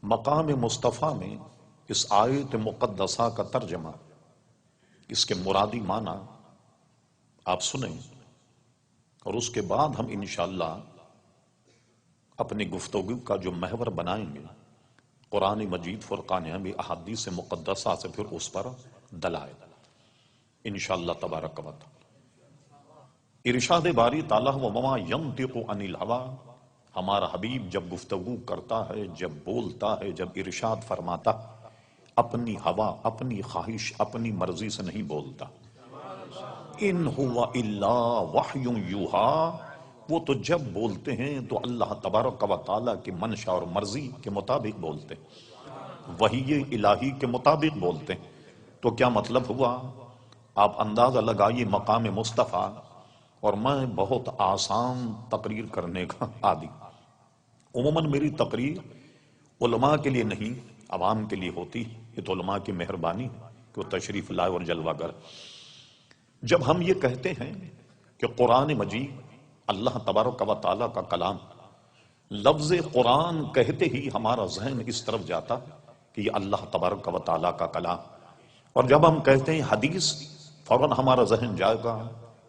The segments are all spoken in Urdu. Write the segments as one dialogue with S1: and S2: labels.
S1: مقام مصطفیٰ میں اس آیت مقدسہ کا ترجمہ، اس کے مرادی معنی آپ سنیں اور اس کے بعد ہم انشاءاللہ اپنی گفتگو کا جو محور بنائیں گے قرآن مجید فرقان حمید احادیث مقدسہ سے پھر اس پر دلائل انشاءاللہ تبارک و تعالی۔ ارشاد باری تعالیٰ وما ینطق عن الہویٰ، ہمارا حبیب جب گفتگو کرتا ہے، جب بولتا ہے، جب ارشاد فرماتا، اپنی ہوا، اپنی خواہش، اپنی مرضی سے نہیں بولتا۔ ان ہوا الا وحی یوحیٰ، وہ تو جب بولتے ہیں تو اللہ تبارک و تعالیٰ کی منشا اور مرضی کے مطابق بولتے ہیں، وحی الہی کے مطابق بولتے ہیں۔ تو کیا مطلب ہوا؟ آپ اندازہ لگائیے مقام مصطفیٰ، اور میں بہت آسان تقریر کرنے کا عادی، عموماً میری تقریر علماء کے لیے نہیں عوام کے لیے ہوتی، یہ تو علماء کی مہربانی کہ وہ تشریف لائے اور جلوہ گر۔ جب ہم یہ کہتے ہیں کہ قرآن مجید اللہ تبارک و تعالیٰ کا کلام، لفظ قرآن کہتے ہی ہمارا ذہن اس طرف جاتا کہ یہ اللہ تبارک و تعالیٰ کا کلام، اور جب ہم کہتے ہیں حدیث، فوراً ہمارا ذہن جائے گا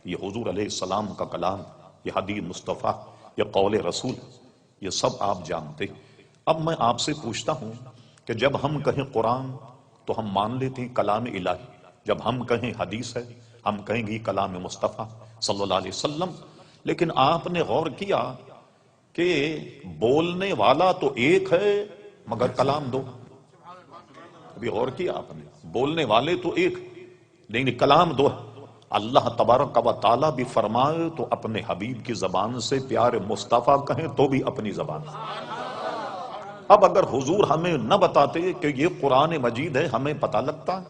S1: یہ حضور علیہ السلام کا کلام، یہ حدیث مصطفیٰ، یہ قول رسول، یہ سب آپ جانتے۔ اب میں آپ سے پوچھتا ہوں کہ جب ہم کہیں قرآن تو ہم مان لیتے ہیں کلام الہی، جب ہم کہیں حدیث ہے ہم کہیں گے کلام مصطفیٰ صلی اللہ علیہ وسلم، لیکن آپ نے غور کیا کہ بولنے والا تو ایک ہے مگر کلام دو؟ ابھی غور کیا آپ نے؟ بولنے والے تو ایک لیکن کلام دو ہے۔ اللہ تبارک و تعالیٰ بھی فرمائے تو اپنے حبیب کی زبان سے، پیارے مصطفیٰ کہیں تو بھی اپنی زبان سے۔ اب اگر حضور ہمیں نہ بتاتے کہ یہ قرآن مجید ہے، ہمیں پتہ لگتا؟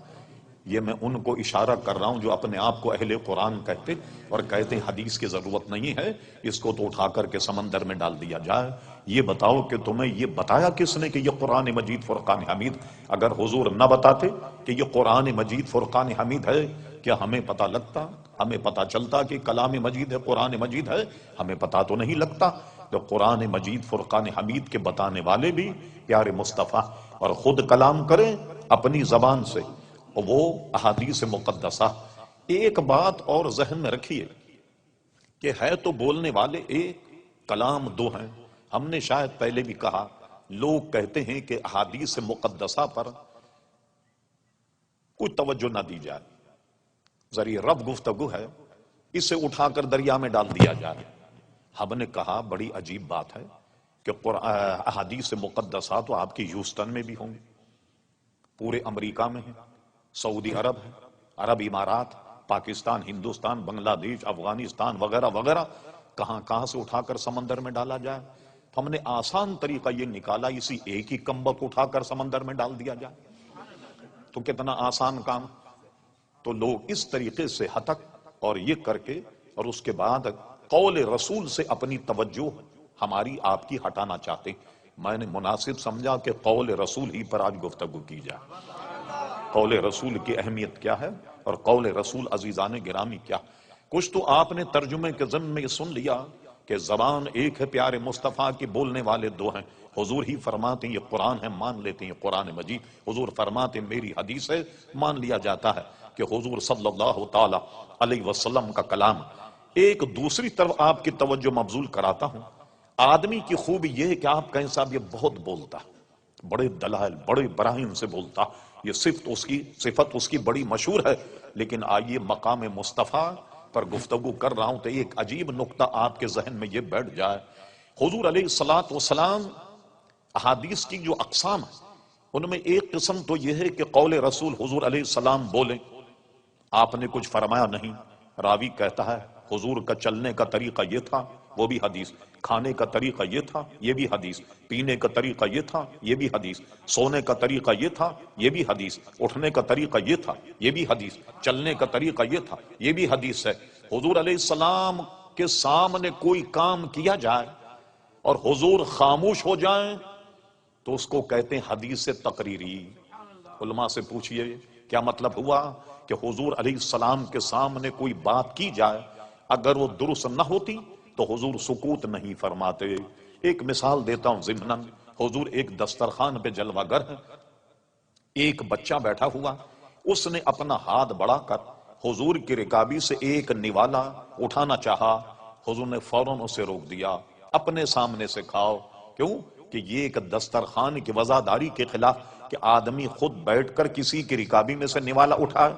S1: یہ میں ان کو اشارہ کر رہا ہوں جو اپنے آپ کو اہل قرآن کہتے اور کہتے حدیث کی ضرورت نہیں ہے، اس کو تو اٹھا کر کے سمندر میں ڈال دیا جائے۔ یہ بتاؤ کہ تمہیں یہ بتایا کس نے کہ یہ قرآن مجید فرقان حمید؟ اگر حضور نہ بتاتے کہ یہ قرآن مجید فرقان حمید ہے، کیا ہمیں پتہ لگتا؟ ہمیں پتہ چلتا کہ کلام مجید ہے، قرآن مجید ہے؟ ہمیں پتہ تو نہیں لگتا۔ تو قرآن مجید فرقان حمید کے بتانے والے بھی پیارے مصطفیٰ، اور خود کلام کریں اپنی زبان سے، وہ احادیث مقدسہ۔ ایک بات اور ذہن میں رکھیے کہ ہے تو بولنے والے ایک، کلام دو ہیں۔ ہم نے شاید پہلے بھی کہا، لوگ کہتے ہیں کہ احادیث مقدسہ پر کوئی توجہ نہ دی جائے، ذریعہ رب گفتگو ہے، اسے اٹھا کر دریا میں ڈال دیا جائے۔ ہم نے کہا بڑی عجیب بات ہے کہ احادیث مقدسہ تو آپ کی ہیوسٹن میں بھی ہوں گے، پورے امریکہ میں ہیں، سعودی عرب ہے، عرب امارات، پاکستان، ہندوستان، بنگلہ دیش، افغانستان وغیرہ وغیرہ، کہاں کہاں سے اٹھا کر سمندر میں ڈالا جائے۔ تو ہم نے آسان طریقہ یہ نکالا، اسی ایک ہی کمبک اٹھا کر سمندر میں ڈال دیا جائے، تو کتنا آسان کام۔ تو لوگ اس طریقے سے ہتک اور یہ کر کے، اور اس کے بعد قول رسول سے اپنی توجہ ہماری آپ کی ہٹانا چاہتے۔ میں نے مناسب سمجھا کہ قول رسول ہی پر آج گفتگو کی جائے۔ قول رسول کی اہمیت کیا ہے اور قول رسول عزیزان گرامی کیا؟ کچھ تو آپ نے ترجمے کے ضمن میں یہ سن لیا کہ زبان ایک ہے، پیارے مصطفیٰ کی، بولنے والے دو ہیں۔ حضور ہی فرماتے ہیں یہ قرآن ہے، مان لیتے ہیں قرآن مجید۔ حضور فرماتے ہیں میری حدیث ہے، مان لیا جاتا ہے کہ حضور صلی اللہ تعالی علیہ وسلم کا کلام۔ ایک دوسری طرف آپ کی توجہ مبذول کراتا ہوں، آدمی کی خوبی یہ ہے کہ آپ کہیں صاحب یہ بہت بولتا، بڑے دلائل، بڑے براہین سے بولتا، یہ صفت اس کی بڑی مشہور ہے، لیکن آئیے مقام مصطفیٰ پر گفتگو کر رہا ہوں تو ایک عجیب نقطہ آپ کے ذہن میں یہ بیٹھ جائے۔ حضور علیہ الصلوۃ والسلام احادیث کی جو اقسام ہیں ان میں ایک قسم تو یہ ہے کہ قول رسول حضور علیہ السلام بولیں، آپ نے کچھ فرمایا نہیں، راوی کہتا ہے حضور کا چلنے کا طریقہ یہ تھا، وہ بھی حدیث، کھانے کا طریقہ یہ تھا، یہ بھی حدیث، پینے کا طریقہ یہ تھا، یہ بھی حدیث، سونے کا طریقہ یہ تھا، یہ بھی حدیث، اٹھنے کا طریقہ یہ تھا، یہ بھی حدیث، چلنے کا طریقہ یہ تھا، یہ بھی حدیث ہے۔ حضور علیہ السلام کے سامنے کوئی کام کیا جائے اور حضور خاموش ہو جائیں تو اس کو کہتے ہیں حدیث تقریری۔ علماء سے پوچھئے کیا مطلب ہوا کہ حضور علیہ السلام کے سامنے کوئی بات کی جائے، اگر وہ درست نہ ہوتی تو حضور سکوت نہیں فرماتے۔ ایک مثال دیتا ہوں ضمناً، حضور ایک دسترخوان پہ جلوہ گر ہے، ایک بچہ بیٹھا ہوا، اس نے اپنا ہاتھ بڑھا کر حضور کی رکابی سے ایک نوالا اٹھانا چاہا، حضور نے فوراً اسے روک دیا، اپنے سامنے سے کھاؤ۔ کیوں کہ یہ ایک دسترخوان کی وزاداری کے خلاف کہ آدمی خود بیٹھ کر کسی کی رکابی میں سے نوالا اٹھائے،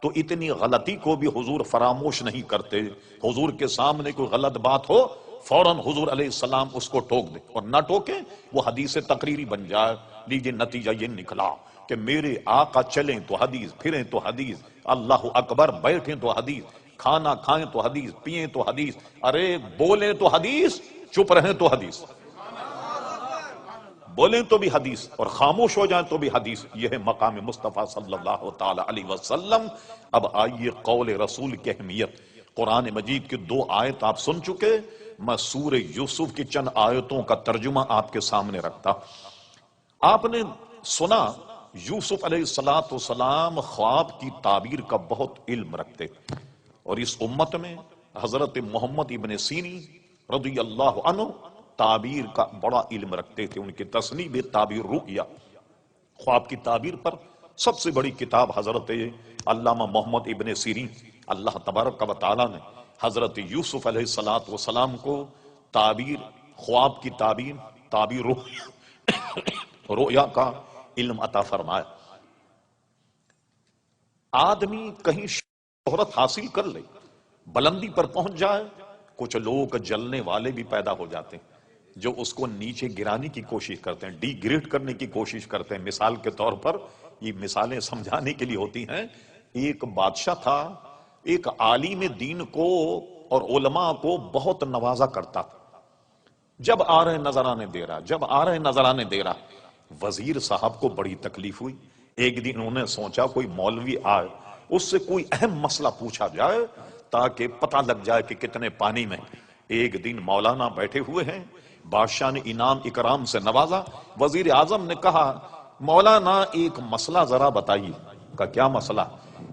S1: تو اتنی غلطی کو بھی حضور فراموش نہیں کرتے۔ حضور کے سامنے کوئی غلط بات ہو فوراً حضور علیہ السلام اس کو ٹوک دے، اور نہ ٹوکے وہ حدیث تقریری بن جائے۔ لیجئے نتیجہ یہ نکلا کہ میرے آقا چلیں تو حدیث، پھریں تو حدیث، اللہ اکبر بیٹھیں تو حدیث، کھانا کھائیں تو حدیث، پیئیں تو حدیث، ارے بولیں تو حدیث، چپ رہیں تو حدیث، بولیں تو بھی حدیث اور خاموش ہو جائیں تو بھی حدیث۔ یہ ہے مقام مصطفیٰ صلی اللہ تعالی علیہ وسلم۔ اب آئیے قول رسول کی اہمیت۔ قرآن مجید کی 2 آیت آپ سن چکے، میں سورہ یوسف کی چند آیتوں کا ترجمہ آپ کے سامنے رکھتا۔ آپ نے سنا یوسف علیہ السلام خواب کی تعبیر کا بہت علم رکھتے، اور اس امت میں حضرت محمد ابن سیرین رضی اللہ عنہ تعبیر کا بڑا علم رکھتے تھے۔ ان کی تصنیف تعبیر رؤیا، خواب کی تعبیر پر سب سے بڑی کتاب حضرت علامہ محمد ابن سیرین۔ اللہ تبارک و تعالی نے حضرت یوسف علیہ السلام کو تعبیر، خواب کی تعبیر رؤیا کا علم عطا فرمایا۔ آدمی کہیں شہرت حاصل کر لے، بلندی پر پہنچ جائے، کچھ لوگ جلنے والے بھی پیدا ہو جاتے ہیں جو اس کو نیچے گرانے کی کوشش کرتے ہیں، ڈی گریڈ کرنے کی کوشش کرتے ہیں۔ مثال کے طور پر یہ مثالیں سمجھانے کے لیے ہوتی ہیں۔ ایک بادشاہ تھا، ایک عالم دین کو اور علماء کو بہت نوازا کرتا تھا۔ جب آ رہے نظرانے دے رہا، جب آ رہے نظرانے دے رہا، وزیر صاحب کو بڑی تکلیف ہوئی۔ ایک دن انہوں نے سوچا کوئی مولوی آئے، اس سے کوئی اہم مسئلہ پوچھا جائے تاکہ پتہ لگ جائے کہ کتنے پانی میں۔ ایک دن مولانا بیٹھے ہوئے ہیں، بادشاہ نے انعام اکرام سے نوازا۔ وزیر اعظم نے کہا مولانا ایک مسئلہ ذرا بتائیے۔ کہ کیا مسئلہ؟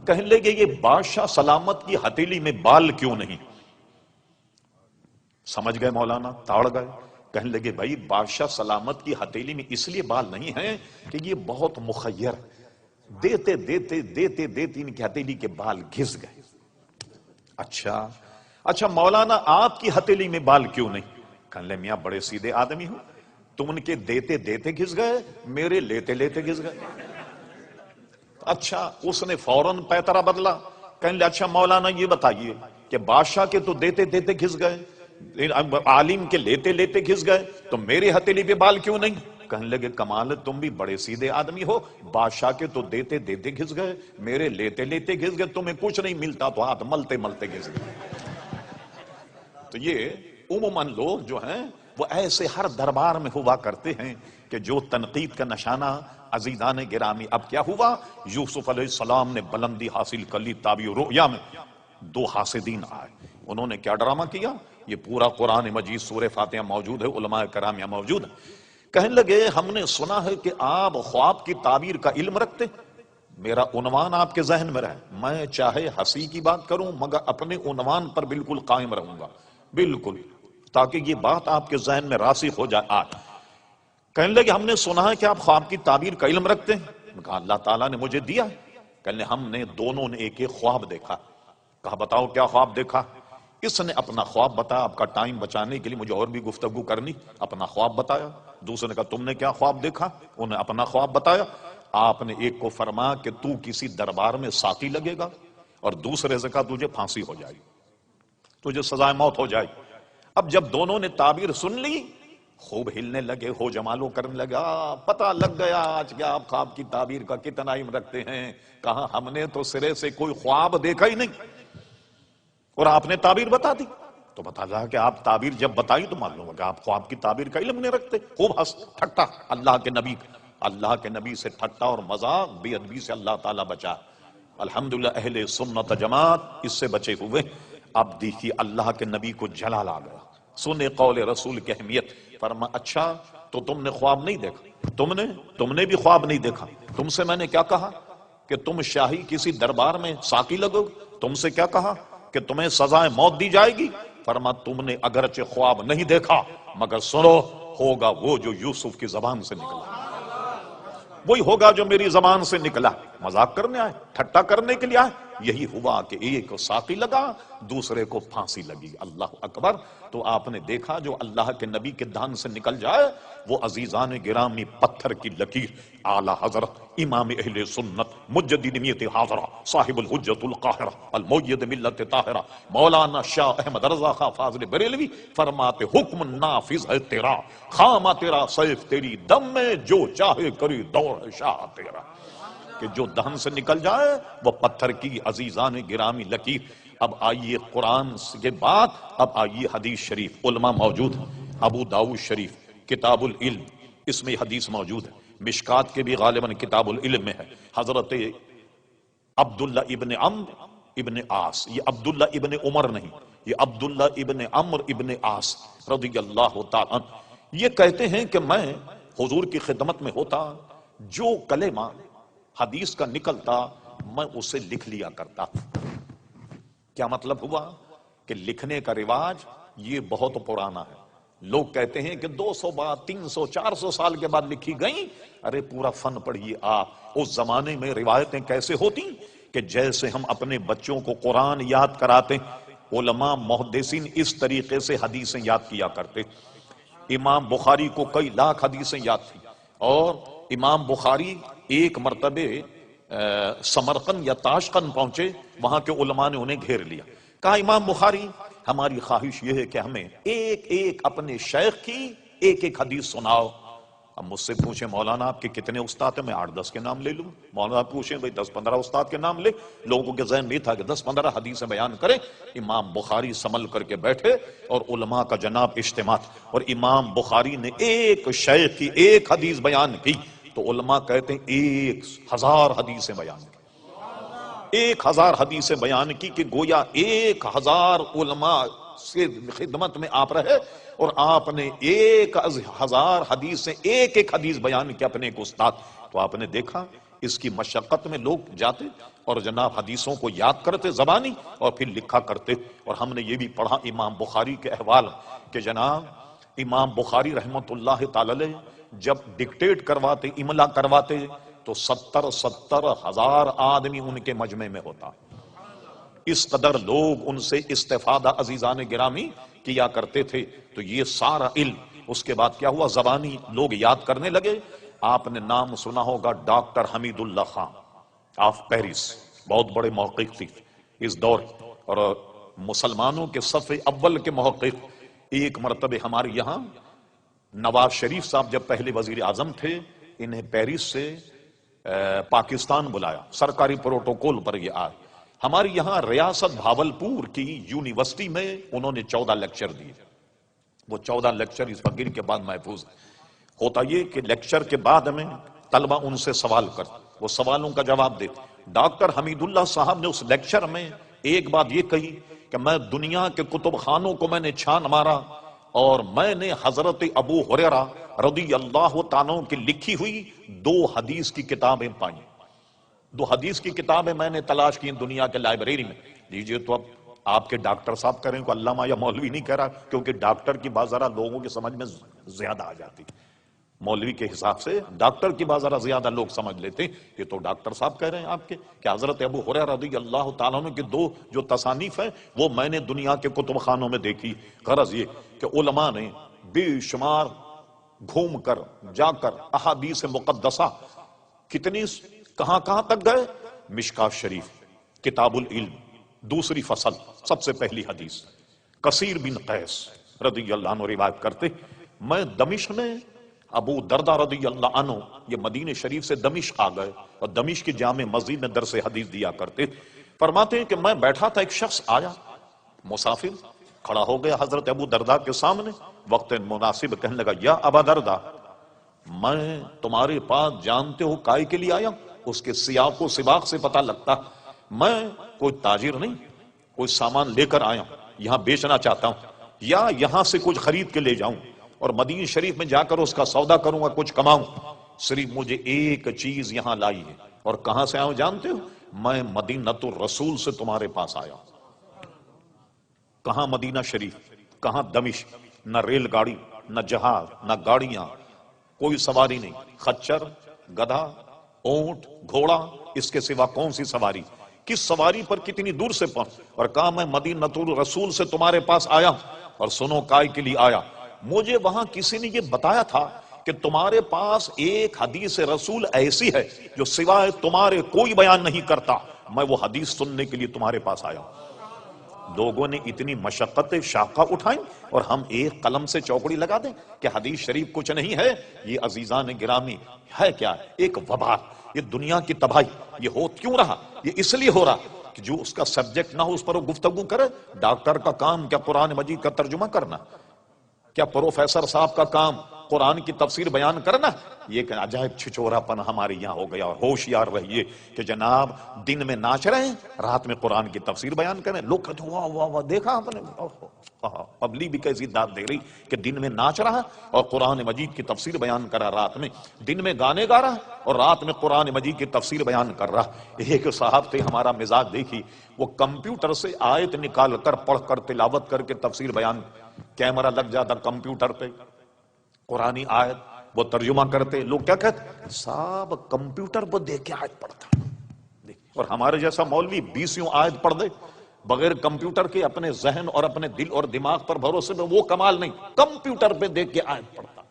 S1: کہنے لگے یہ بادشاہ سلامت کی ہتھیلی میں بال کیوں نہیں؟ سمجھ گئے مولانا، تاڑ گئے۔ کہنے لگے بھائی بادشاہ سلامت کی ہتھیلی میں اس لیے بال نہیں ہیں کہ یہ بہت مخیر، دیتے دیتے دیتے دیتے ان کی ہتھیلی کے بال گھس گئے۔ اچھا مولانا آپ کی ہتھیلی میں بال کیوں نہیں؟ کہنے لگے میاں بڑے سیدھے آدمی ہوں، تم ان کے دیتے دیتے گھس گئے، میرے لیتے لیتے گھس گئے۔ اچھا اس نے فوراً پیترا بدلا۔ کہنے لگے اچھا مولانا یہ بتائیے کہ بادشاہ کے تو دیتے دیتے گھس گئے، عالم کے لیتے لیتے گھس گئے، تو میرے ہتھیلی پہ بال کیوں نہیں؟ کہنے لگے کمال ہے، تم بھی بڑے سیدھے آدمی ہو، بادشاہ کے تو دیتے دیتے گھس گئے، میرے لیتے لیتے گھس گئے، تمہیں کچھ نہیں ملتا تو ہاتھ ملتے ملتے گھس گئے۔ تو یہ عموماً لوگ جو ہیں وہ ایسے ہر دربار میں ہوا کرتے ہیں کہ جو تنقید کا نشانہ۔ عزیزان گرامی اب کیا ہوا؟ یوسف علیہ السلام نے بلندی حاصل کر لی تعبیر رؤیا میں۔ 2 حاسدین آئے، انہوں نے کیا ڈرامہ کیا؟ یہ پورا قرآن مجید سورہ فاتحہ موجود ہے، علماء کرام یہاں موجود ہیں۔ کہنے لگے ہم نے سنا ہے کہ آپ خواب کی تعبیر کا علم رکھتے، میرا عنوان آپ کے ذہن میں رہے، میں چاہے ہنسی کی بات کروں مگر اپنے عنوان پر بالکل قائم رہوں گا، بالکل، تاکہ یہ بات آپ کے ذہن میں راسخ ہو جائے آج۔ کہنے لگے ہم نے سنا ہے کہ آپ خواب کی تعبیر کا علم رکھتے ہیں۔ کہا اللہ تعالیٰ نے مجھے دیا۔ کہنے ہم نے دونوں نے ایک ایک خواب دیکھا۔ کہا بتاؤ کیا خواب دیکھا؟ اس نے اپنا خواب بتایا، آپ کا ٹائم بچانے کے لیے مجھے اور بھی گفتگو کرنی، اپنا خواب بتایا۔ دوسرے نے کہا تم نے کیا خواب دیکھا؟ انہوں نے اپنا خواب بتایا۔ آپ نے ایک کو فرمایا کہ تو کسی دربار میں ساتھی لگے گا، اور دوسرے سے کہا تجھے پھانسی ہو جائے گی، تجھے سزائے موت ہو جائے گی۔ اب جب دونوں نے تعبیر سن لی، خوب ہلنے لگے، ہو جمالو کرنے لگا، پتہ لگ گیا آج کیا آپ خواب کی تعبیر کا کتنا علم رکھتے ہیں۔ کہا ہم نے تو سرے سے کوئی خواب دیکھا ہی نہیں، اور آپ نے تعبیر بتا دی۔ تو بتا رہا کہ آپ تعبیر جب بتائی تو معلوم ہو کہ آپ خواب کی تعبیر کا علم نہیں رکھتے۔ خوب ہنس ٹھٹا، اللہ کے نبی سے ٹھٹا اور مذاق، بے ادبی سے اللہ تعالیٰ بچا۔ الحمدللہ اہل سنت جماعت اس سے بچے ہوئے۔ اب دیکھیے اللہ کے نبی کو جلال آ گیا، سنے قول رسول کی اہمیت۔ فرما اچھا تو تم نے خواب نہیں دیکھا؟ تم نے بھی خواب نہیں دیکھا؟ تم سے میں نے کیا کہا کہ تم شاہی کسی دربار میں ساقی لگو؟ تم سے کیا کہا کہ تمہیں سزائے موت دی جائے گی؟ فرما تم نے اگرچہ خواب نہیں دیکھا مگر سنو ہوگا وہ جو یوسف کی زبان سے نکلا، وہی ہوگا جو میری زبان سے نکلا۔ مذاق کرنے آئے، ٹھٹا کرنے کے لیے آئے؟ یہی ہوا کہ ایک ساقی لگا، دوسرے کو پھانسی لگی۔ اللہ اکبر۔ تو آپ نے دیکھا جو اللہ کے نبی کے دہن سے نکل جائے وہ عزیزان گرامی پتھر کی لکیر، اعلی حضرت امام اہل سنت مجدد میت حاضرہ صاحب الحجت القاہرہ المؤید ملت طاہرہ مولانا شاہ احمد رضا خان فاضل بریلوی فرماتے حکم نافذ ہے تیرا، خامہ تیرا سیف تیری دم میں، جو چاہے کری دوڑ ہے شاہ تیرا۔ کہ جو دہن سے نکل جائے وہ پتھر کی عزیزان گرامی لکیر۔ اب آئیے قرآن کے بعد اب آئیے حدیث شریف، علماء موجود ہیں، ابو داؤد شریف کتاب العلم اس میں حدیث موجود ہے، مشکات کے بھی غالباً کتاب العلم میں ہے۔ حضرت عبداللہ ابن عمرو ابن عاص، یہ عبداللہ ابن عمر نہیں، یہ عبداللہ ابن عمرو ابن عاص رضی اللہ تعالیٰ عنہ، یہ کہتے ہیں کہ میں حضور کی خدمت میں ہوتا، جو کلمہ حدیث کا نکلتا میں اسے لکھ لیا کرتا۔ کیا مطلب ہوا؟ کہ لکھنے کا رواج یہ بہت پرانا ہے۔ لوگ کہتے ہیں کہ 200 بار 300 400 سال کے بعد لکھی گئیں۔ ارے پورا فن پڑھیے آپ۔ اس زمانے میں روایتیں کیسے ہوتی کہ جیسے ہم اپنے بچوں کو قرآن یاد کراتے، علماء محدثین اس طریقے سے حدیثیں یاد کیا کرتے۔ امام بخاری کو کئی لاکھ حدیثیں یاد تھی، اور امام بخاری ایک مرتبہ سمرقند یا تاشقند پہنچے، وہاں کے علماء نے انہیں گھیر لیا، کہا امام بخاری ہماری خواہش یہ ہے کہ ہمیں ایک ایک اپنے شیخ کی ایک ایک حدیث سناؤ۔ اب مجھ سے پوچھیں مولانا آپ کے کتنے استاد ہیں؟ میں 8-10 کے نام لے لوں۔ مولانا پوچھیں بھئی 10-15 استاد کے نام لے۔ لوگوں کے ذہن میں تھا کہ 10-15 حدیثیں بیان کریں۔ امام بخاری سنبھل کر کے بیٹھے اور علماء کا جناب اجتماع، اور امام بخاری نے ایک شیخ کی ایک حدیث بیان کی تو علماء کہتے ہیں 1000 حدیثیں بیان کی۔ 1000 حدیثیں بیان کی کہ گویا 1000 علماء سے خدمت میں آپ رہے، اور آپ نے 1000 حدیث سے ایک ایک حدیث بیان کی اپنے ایک استاد۔ تو آپ نے دیکھا اس کی مشقت میں لوگ جاتے اور جناب حدیثوں کو یاد کرتے زبانی اور پھر لکھا کرتے۔ اور ہم نے یہ بھی پڑھا امام بخاری کے احوال کہ جناب امام بخاری رحمت اللہ تعالی علیہ جب ڈکٹیٹ کرواتے، املا کرواتے تو 70 ہزار آدمی ان کے مجمع میں ہوتا۔ اس قدر لوگ ان سے استفادہ عزیزان گرامی کیا کرتے تھے۔ تو یہ سارا علم اس کے بعد کیا ہوا؟ زبانی لوگ یاد کرنے لگے۔ آپ نے نام سنا ہوگا doctor Hamidullah Khan of Paris, بہت بڑے محقق تھے اس دور، اور مسلمانوں کے صف اول کے محقق۔ ایک مرتبہ ہمارے یہاں نواز شریف صاحب جب پہلے وزیر اعظم تھے، انہیں پیرس سے پاکستان بلایا، سرکاری پروٹوکول پر یہ آئے۔ ہمارے یہاں ریاست بھاولپور کی یونیورسٹی میں انہوں نے 14 لیکچر دیے۔ وہ 14 لیکچر اس فقیر کے بعد محفوظ ہیں۔ ہوتا یہ کہ لیکچر کے بعد میں طلبہ ان سے سوال کرتے، وہ سوالوں کا جواب دیتے۔ ڈاکٹر حمید اللہ صاحب نے اس لیکچر میں ایک بات یہ کہی کہ میں دنیا کے کتب خانوں کو میں نے چھان مارا، اور میں نے حضرت ابو ہریرہ رضی اللہ تعالیٰ عنہ کی لکھی ہوئی 2 حدیث کی کتابیں پائیں۔ 2 حدیث کی کتابیں میں نے تلاش کی دنیا کے لائبریری میں۔ لیجئے تو اب آپ کے ڈاکٹر صاحب کریں کو علامہ یا مولوی نہیں کہہ رہا، کیونکہ ڈاکٹر کی بات ذرا لوگوں کی سمجھ میں زیادہ آ جاتی، مولوی کے حساب سے ڈاکٹر کی بات ذرا زیادہ لوگ سمجھ لیتے ہیں۔ یہ تو ڈاکٹر صاحب کہہ رہے ہیں آپ کے کہ حضرت ابو ہریرہ رضی اللہ تعالیٰ عنہ کی 2 جو تصانیف ہیں وہ میں نے دنیا کے کتب خانوں میں دیکھی۔ غرض یہ کہ علماء نے بے شمار گھوم کر جا کر احادیث مقدسہ کتنی کہاں کہاں تک گئے۔ مشکات شریف کتاب العلم دوسری فصل سب سے پہلی حدیث، کثیر بن قیس رضی اللہ عنہ روایت کرتے، میں دمشق میں ابو دردہ رضی اللہ عنہ یہ مدینہ شریف سے دمشق آ گئے، اور دمشق کی جامع مسجد میں درس حدیث دیا کرتے۔ فرماتے ہیں کہ میں بیٹھا تھا، ایک شخص آیا مسافر، کھڑا ہو گیا حضرت ابو دردہ کے سامنے، وقت مناسب کہنے لگا یا ابا دردہ میں تمہارے پاس جانتے ہو کائے کے لیے آیا؟ اس کے سیاق و سباق سے پتہ لگتا میں کوئی تاجر نہیں، کوئی سامان لے کر آیا ہوں، یہاں بیچنا چاہتا ہوں، یا یہاں سے کچھ خرید کے لے جاؤں اور مدینہ شریف میں جا کر اس کا سودا کروں گا، کچھ کماؤں۔ صرف مجھے ایک چیز یہاں لائی ہے، اور کہاں سے آؤں جانتے ہو؟ میں مدینہ الرسول سے تمہارے پاس آیا ہوں۔ کہاں مدینہ شریف، کہاں دمشق، نہ ریل گاڑی نہ جہاز، نہ گاڑیاں، کوئی سواری نہیں، خچر، گدھا، اونٹ، گھوڑا، اس کے سوا کون سی سواری؟ کس سواری پر کتنی دور سے پہنچ، اور کہا میں مدینۃ الرسول سے تمہارے پاس آیا، اور سنو کائے کے لیے آیا؟ مجھے وہاں کسی نے یہ بتایا تھا کہ تمہارے پاس ایک حدیث رسول ایسی ہے جو سوائے تمہارے کوئی بیان نہیں کرتا، میں وہ حدیث سننے کے لیے تمہارے پاس آیا ہوں۔ لوگوں نے اتنی مشقت شاقہ اٹھائیں اور ہم ایک قلم سے چوکڑی لگا دیں کہ حدیث شریف کچھ نہیں ہے؟ یہ عزیزان گرامی ہے کیا؟ ایک وبال، یہ دنیا کی تباہی۔ یہ ہو کیوں رہا؟ یہ اس لیے ہو رہا کہ جو اس کا سبجیکٹ نہ ہو اس پر وہ گفتگو کرے۔ ڈاکٹر کا کام کیا قرآن مجید کا ترجمہ کرنا؟ کیا پروفیسر صاحب کا کام قرآن کی تفسیر بیان کرنا؟ یہ کہ عجائب چھچورا پن ہمارے یہاں ہو گیا۔ اور ہوشیار رہیے کہ جناب دن میں ناچ رہے ہیں، رات میں قرآن کی تفسیر بیان کریں۔ لوگ کہتے ہیں واہ واہ واہ، دیکھا آپ نے؟ پبلک بھی کیسی داد دے رہی کہ دن میں ناچ رہا اور قرآن مجید کی تفسیر بیان کرا، رات میں دن میں گانے گا رہا اور رات میں قرآن مجید کی تفسیر بیان کر رہا۔ ایک صاحب تھے، ہمارا مزاج دیکھی، وہ کمپیوٹر سے آیت نکال کر پڑھ کر تلاوت کر کے تفسیر بیان، کیمرہ لگ جاتا کمپیوٹر پہ، قرآنی آیت وہ ترجمہ کرتے۔ لوگ کیا کہتے؟ صاحب کمپیوٹر پر دیکھ کے آیت پڑھتا۔ اور ہمارے جیسا مولوی 20 آیت پڑھ دے بغیر کمپیوٹر کے، اپنے ذہن اور اپنے دل اور دماغ پر بھروسے میں، وہ کمال نہیں، کمپیوٹر پہ دیکھ کے آیت پڑھتا۔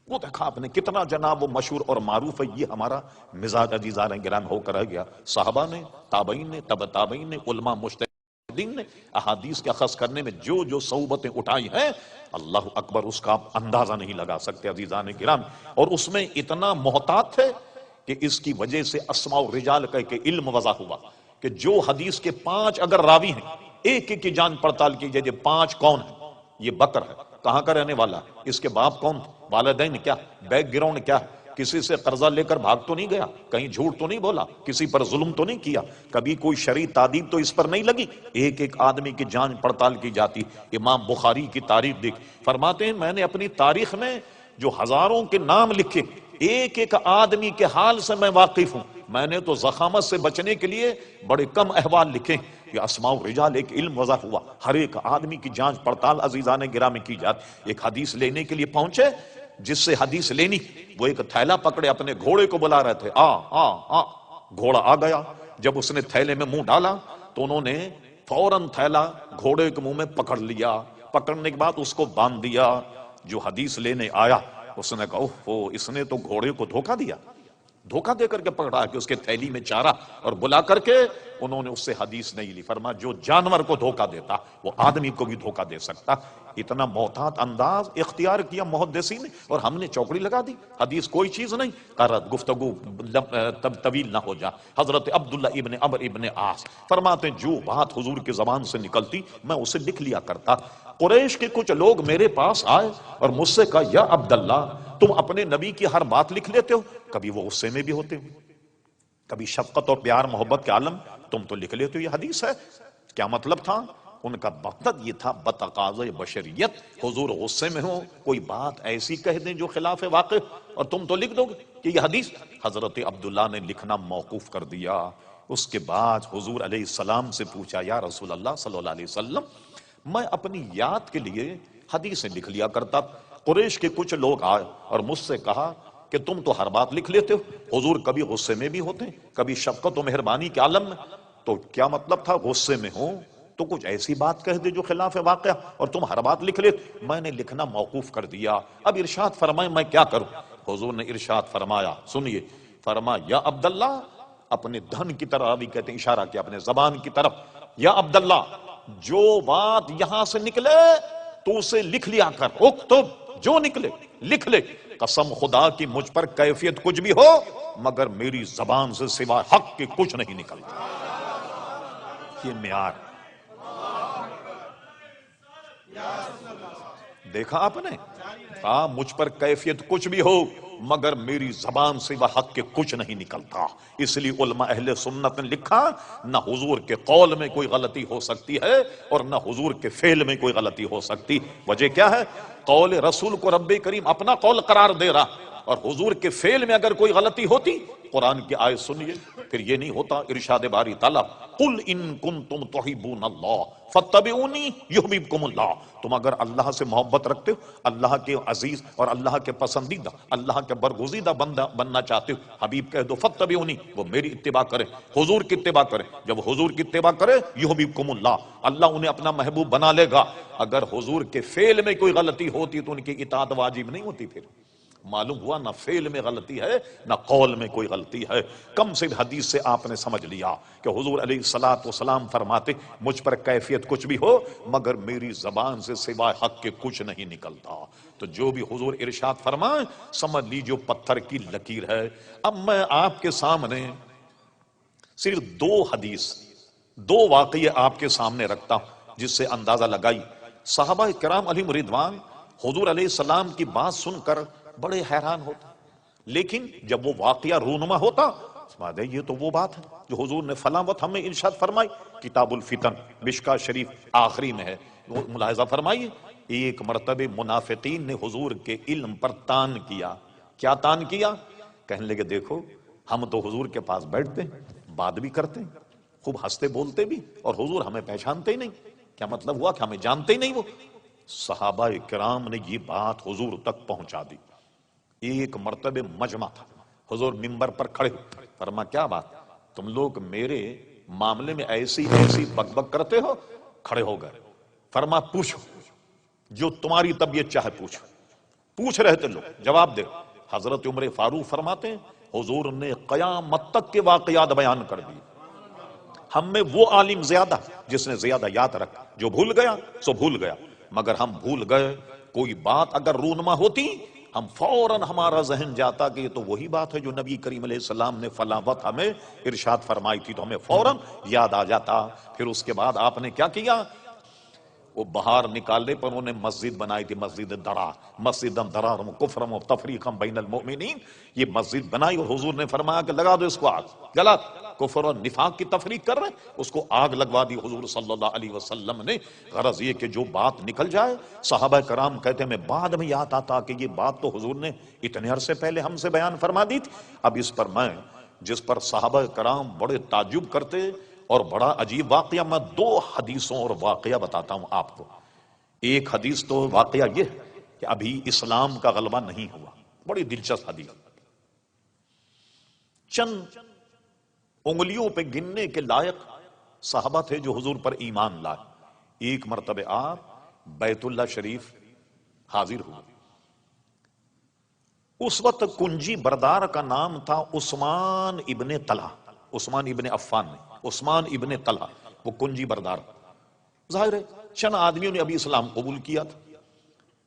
S1: وہ دیکھا آپ نے کتنا جناب وہ مشہور اور معروف ہے۔ یہ ہمارا مزاج عزیزان گرامی ہو کر رہ گیا۔ صحابہ نے، تابعین نے، تبع تابعین نے، علماء مجتہدین نے احادیث کے اخذ کرنے میں جو جو صعوبتیں اٹھائی ہیں، اللہ اکبر، اس کا آپ اندازہ نہیں لگا سکتے عزیزان گرامی۔ اور اس میں اتنا محتاط تھے کہ اس کی وجہ سے اسماء الرجال کہہ کے علم وضع ہوا کہ جو حدیث کے 5 اگر راوی ہیں، ایک ایک کی جان پڑتال کیجئے، یہ 5 کون ہیں؟ یہ بکر ہے، کہاں کا رہنے والا؟ اس کے باپ کون؟ والدین کیا؟ بیک گراؤنڈ کیا ہے؟ کسی سے قرضہ لے کر بھاگ تو نہیں گیا؟ کہیں جھوٹ تو نہیں بولا؟ کسی پر ظلم تو نہیں کیا؟ کبھی کوئی شرعی تعدیب تو اس پر نہیں لگی؟ ایک ایک آدمی کی جانچ پڑتال کی جاتی۔ امام بخاری کی تاریخ دیکھ، فرماتے ہیں میں نے اپنی تاریخ میں جو ہزاروں کے نام لکھے، ایک ایک آدمی کے حال سے میں واقف ہوں۔ میں نے تو زخامت سے بچنے کے لیے بڑے کم احوال لکھے۔ یہ اسماء الرجال ایک علم وضع ہوا، ہر ایک آدمی کی جانچ پڑتال عزیزان گرامی کی جاتی۔ ایک حدیث لینے کے لیے پہنچے، جس سے حدیث لینی، وہ ایک تھیلا پکڑے اپنے گھوڑے کو بلا رہے تھے، آ گھوڑا آ گیا۔ جب اس نے تھیلے میں منہ ڈالا تو انہوں نے فوراً تھیلا گھوڑے کے منہ میں پکڑ لیا، پکڑنے کے بعد اس کو باندھ دیا۔ جو حدیث لینے آیا اس نے کہا اوہ، اس نے تو گھوڑے کو دھوکہ دیا، دھوکہ دے کر کے پکڑا کہ اس کے تھیلی میں چارہ، اور بلا کر کے انہوں نے اس سے حدیث نہیں لی۔ فرمایا جو جانور کو دھوکہ دیتا وہ آدمی کو بھی دھوکہ دے سکتا۔ اتنا محتاط انداز اختیار کیا محدثین نے، اور ہم نے چوکڑی لگا دی، حدیث کوئی چیز نہیں۔ قرات گفتگو طویل نہ ہو جا۔ حضرت عبداللہ ابن عمرو ابن عاص فرماتے ہیں جو بات حضور کی زبان سے نکلتی میں اسے لکھ لیا کرتا۔ قریش کے کچھ لوگ میرے پاس آئے اور مجھ سے کہا یا عبداللہ، تم اپنے نبی کی ہر بات لکھ لیتے ہو؟ کبھی وہ غصے میں بھی ہوتے ہو، کبھی شفقت اور پیار محبت کے عالم، تم تو لکھ لیتے ہو یہ حدیث ہے۔ کیا مطلب تھا ان کا؟ مقصد یہ تھا بتقاضۂ بشریت، حضور غصے میں ہو، کوئی بات ایسی کہہ دیں جو خلاف واقع، اور تم تو لکھ دو گے کہ یہ حدیث۔ حضرت عبداللہ نے لکھنا موقوف کر دیا۔ اس کے بعد حضور علیہ السلام سے پوچھا یا رسول اللہ صلی اللہ علیہ وسلم، میں اپنی یاد کے لیے حدیثیں لکھ لیا کرتا، قریش کے کچھ لوگ آئے اور مجھ سے کہا کہ تم تو ہر بات لکھ لیتے ہو، حضور کبھی غصے میں بھی ہوتے ہیں، کبھی شفقت و مہربانی کے عالم میں، تو کیا مطلب تھا غصے میں ہو تو کچھ ایسی بات کہہ دے جو خلاف واقعہ، اور تم ہر بات لکھ لیتے؟ میں نے لکھنا موقوف کر دیا۔ اب ارشاد فرمائیں میں کیا کروں؟ حضور نے ارشاد فرمایا، سنیے، فرمایا یا عبداللہ، اپنے دھن کی طرف، ابھی کہتے ہیں اشارہ کیا اپنے زبان کی طرف، یا عبداللہ جو بات یہاں سے نکلے تو اسے لکھ لیا کر، اکتب، جو نکلے لکھ لے، قسم خدا کی مجھ پر کیفیت کچھ بھی ہو مگر میری زبان سے سوا حق کے کچھ نہیں نکلتا۔ یہ معیار دیکھا آپ نے؟ ہاں، مجھ پر کیفیت کچھ بھی ہو مگر میری زبان سے وہ حق کے کچھ نہیں نکلتا۔ اس لیے علماء اہل سنت نے لکھا نہ حضور کے قول میں کوئی غلطی ہو سکتی ہے اور نہ حضور کے فعل میں کوئی غلطی ہو سکتی۔ وجہ کیا ہے؟ قول رسول کو رب کریم اپنا قول قرار دے رہا، اور حضور کے فعل میں اگر کوئی غلطی ہوتی، قرآن کی آیت سنیے، پھر یہ نہیں ہوتا ارشاد باری تعالیٰ قل ان کنتم تحبون اللہ فاتبعونی یحببکم اللہ، تم اگر اللہ سے محبت رکھتے ہو، اللہ کے عزیز اور اللہ کے پسندیدہ، اللہ کے برگزیدہ بندہ بننا چاہتے ہو، حبیب کہہ دو فاتبعونی، وہ میری اتباع کرے، حضور کی اتباع کرے، جب حضور کی اتباع کرے یحببکم اللہ، اللہ انہیں اپنا محبوب بنا لے گا۔ اگر حضور کے فعل میں کوئی غلطی ہوتی تو ان کی اطاعت واجب نہیں ہوتی۔ پھر معلوم ہوا نہ فعل میں غلطی ہے نہ قول میں کوئی غلطی ہے۔ کم سے حدیث سے آپ نے سمجھ لیا کہ حضور علیہ الصلوۃ والسلام فرماتے مجھ پر کیفیت کچھ بھی ہو مگر میری زبان سے سوائے حق کے کچھ نہیں نکلتا۔ تو جو بھی حضور ارشاد فرمائے سمجھ لیجیے پتھر کی لکیر ہے۔ اب میں آپ کے سامنے صرف دو حدیث، دو واقعے آپ کے سامنے رکھتا ہوں جس سے اندازہ لگائی۔ صحابہ کرام علیہم رضوان حضور علیہ السلام کی بات سن کر بڑے حیران ہوتا، لیکن جب وہ واقعہ رونما ہوتا یہ تو وہ بات ہے جو حضور نے فلاں وقت ہمیں ارشاد فرمائی۔ کتاب الفتن مشکاۃ شریف آخری میں ہے، وہ ملاحظہ فرمائیے، ایک مرتبہ منافقین نے حضور کے علم پر تان کیا۔ کیا تان کیا؟ کہنے لگے دیکھو ہم تو حضور کے پاس بیٹھتے ہیں، بات بھی کرتے ہیں، خوب ہنستے بولتے بھی، اور حضور ہمیں پہچانتے ہی نہیں۔ کیا مطلب ہوا کہ ہمیں جانتے ہی نہیں وہ؟ صحابہ کرام نے یہ بات حضور تک پہنچا دی۔ ایک مرتبہ مجمع تھا، حضور منبر پر کھڑے فرما کیا بات تم لوگ میرے معاملے میں ایسی بک بک کرتے ہو؟ کھڑے ہو گئے، فرما پوچھو جو تمہاری طبیعت چاہے پوچھو۔ پوچھ رہے تھے لوگ، جواب دے۔ حضرت عمر فاروق فرماتے ہیں حضور نے قیامت تک کے واقعات بیان کر دیے۔ ہم میں وہ عالم زیادہ جس نے زیادہ یاد رکھا، جو بھول گیا سو بھول گیا، مگر ہم بھول گئے کوئی بات اگر رونما ہوتی ہم فوراً ہمارا ذہن جاتا کہ یہ تو وہی بات ہے جو نبی کریم علیہ السلام نے فلاں وقت ہمیں ارشاد فرمائی تھی، تو ہمیں فوراً یاد آ جاتا۔ پھر اس کے بعد آپ نے کیا کیا؟ وہ باہر نکالنے پر انہوں نے مسجد بنائی تھی، مسجد درار، مسجد درار کفرم و تفریقم بین المؤمنین، یہ مسجد بنائی اور حضور نے فرمایا کہ لگا دو اس کو آگ۔ غلط، کفر اور نفاق کی تفریق کر رہے ہیں، اس کو آگ لگوا دی حضور صلی اللہ علیہ وسلم نے۔ غرض یہ کہ جو بات نکل جائے، صحابہ کرام کہتے ہیں میں بعد میں یاد آتا کہ یہ بات تو حضور نے اتنے عرصے پہلے ہم سے بیان فرما دی تھی۔ اب اس پر میں جس پر صحابہ کرام بڑے تعجب کرتے اور بڑا عجیب واقعہ، میں دو حدیثوں اور واقعہ بتاتا ہوں آپ کو۔ ایک حدیث تو واقعہ یہ ہے کہ ابھی اسلام کا غلبہ نہیں ہوا، بڑی دلچسپ حدیث، چند انگلیوں پہ گننے کے لائق صحابہ تھے جو حضور پر ایمان لائے۔ ایک مرتبہ آپ بیت اللہ شریف حاضر ہوئے، اس وقت کنجی بردار کا نام تھا عثمان ابن طلحہ، عثمان ابن عفان نہیں، عثمان ابن طلحہ، وہ کنجی بردار۔ ظاہر ہے چند آدمیوں نے ابھی اسلام قبول کیا تھا،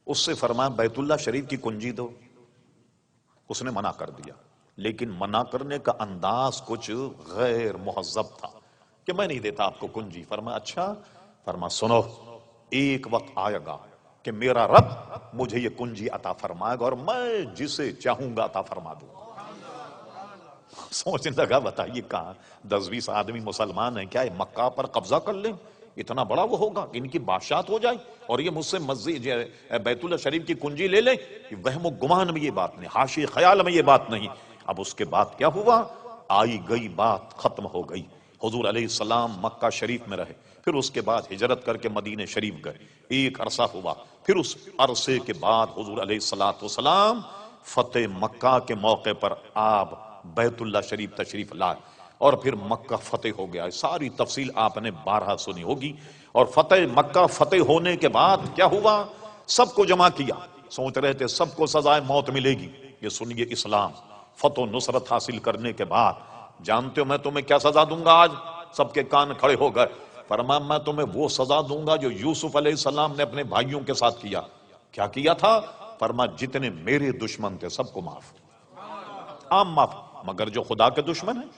S1: اس سے فرمایا بیت اللہ شریف کی کنجی دو، اس نے منع کر دیا، لیکن منع کرنے کا انداز کچھ غیر مہذب تھا کہ میں نہیں دیتا آپ کو کنجی۔ فرمایا اچھا، فرمایا سنو ایک وقت آئے گا کہ میرا رب مجھے یہ کنجی عطا فرمائے گا اور میں جسے چاہوں گا عطا فرما دوں گا۔ سوچنے لگا بتائیے کہاں 10-20 آدمی مسلمان ہیں، کیا یہ مکہ پر قبضہ کر لیں؟ اتنا بڑا وہ ہوگا کہ ان کی بادشاہت ہو جائے اور یہ مجھ سے مسجد بیت اللہ شریف کی کنجی لے لیں؟ وہم و گمان میں یہ بات نہیں، حاشی خیال میں یہ بات نہیں۔ اب اس کے بعد کیا ہوا؟ آئی گئی بات ختم ہو گئی۔ حضور علیہ السلام مکہ شریف میں رہے، پھر اس کے بعد ہجرت کر کے مدینہ شریف گئے، ایک عرصہ ہوا، پھر اس عرصے کے بعد حضور علیہ السلام فتح مکہ کے موقع پر آپ بیت اللہ شریف تشریف لائے اور پھر مکہ فتح ہو گیا۔ ساری تفصیل آپ نے بارہا سنی ہوگی۔ اور فتح مکہ فتح ہونے کے بعد کیا ہوا؟ سب کو جمع کیا، سوچ رہے تھے سب کو سزائے موت ملے گی، یہ سنیے اسلام فتح و نصرت حاصل کرنے کے بعد جانتے ہو میں تمہیں کیا سزا دوں گا؟ آج سب کے کان کھڑے ہو گئے۔ فرمایا میں تمہیں وہ سزا دوں گا جو یوسف علیہ السلام نے اپنے بھائیوں کے ساتھ کیا۔ کیا کیا تھا؟ فرمایا جتنے میرے دشمن تھے سب کو معاف، عام معاف، مگر جو خدا کے دشمن ہیں،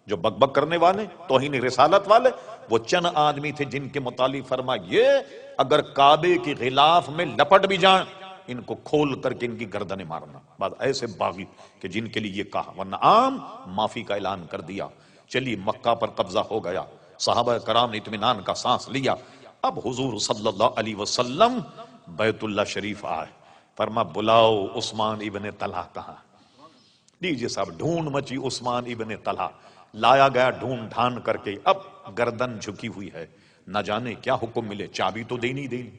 S1: جو بک بک کرنے والے، توہین رسالت والے، وہ چند آدمی تھے جن کے متعلق فرمایا یہ اگر کعبے کی غلاف میں لپٹ بھی جائیں ان کو کھول کر کے ان کی گردنیں مارنا۔ بعد ایسے باغی کہ جن کے لیے یہ کہا، ورنہ عام معافی کا اعلان کر دیا۔ چلیے مکہ پر قبضہ ہو گیا، صحابہ کرام نے اطمینان کا سانس لیا۔ اب حضور صلی اللہ علیہ وسلم بیت اللہ شریف آئے، فرما بلاؤ عثمان ابن طلحہ کہاں؟ لیجیے صاحب، ڈھونڈ مچی عثمان ابن طلحہ، لایا گیا ڈھونڈ ڈھان کر کے، اب گردن جھکی ہوئی ہے، نہ جانے کیا حکم ملے، چابی تو دینی دینی،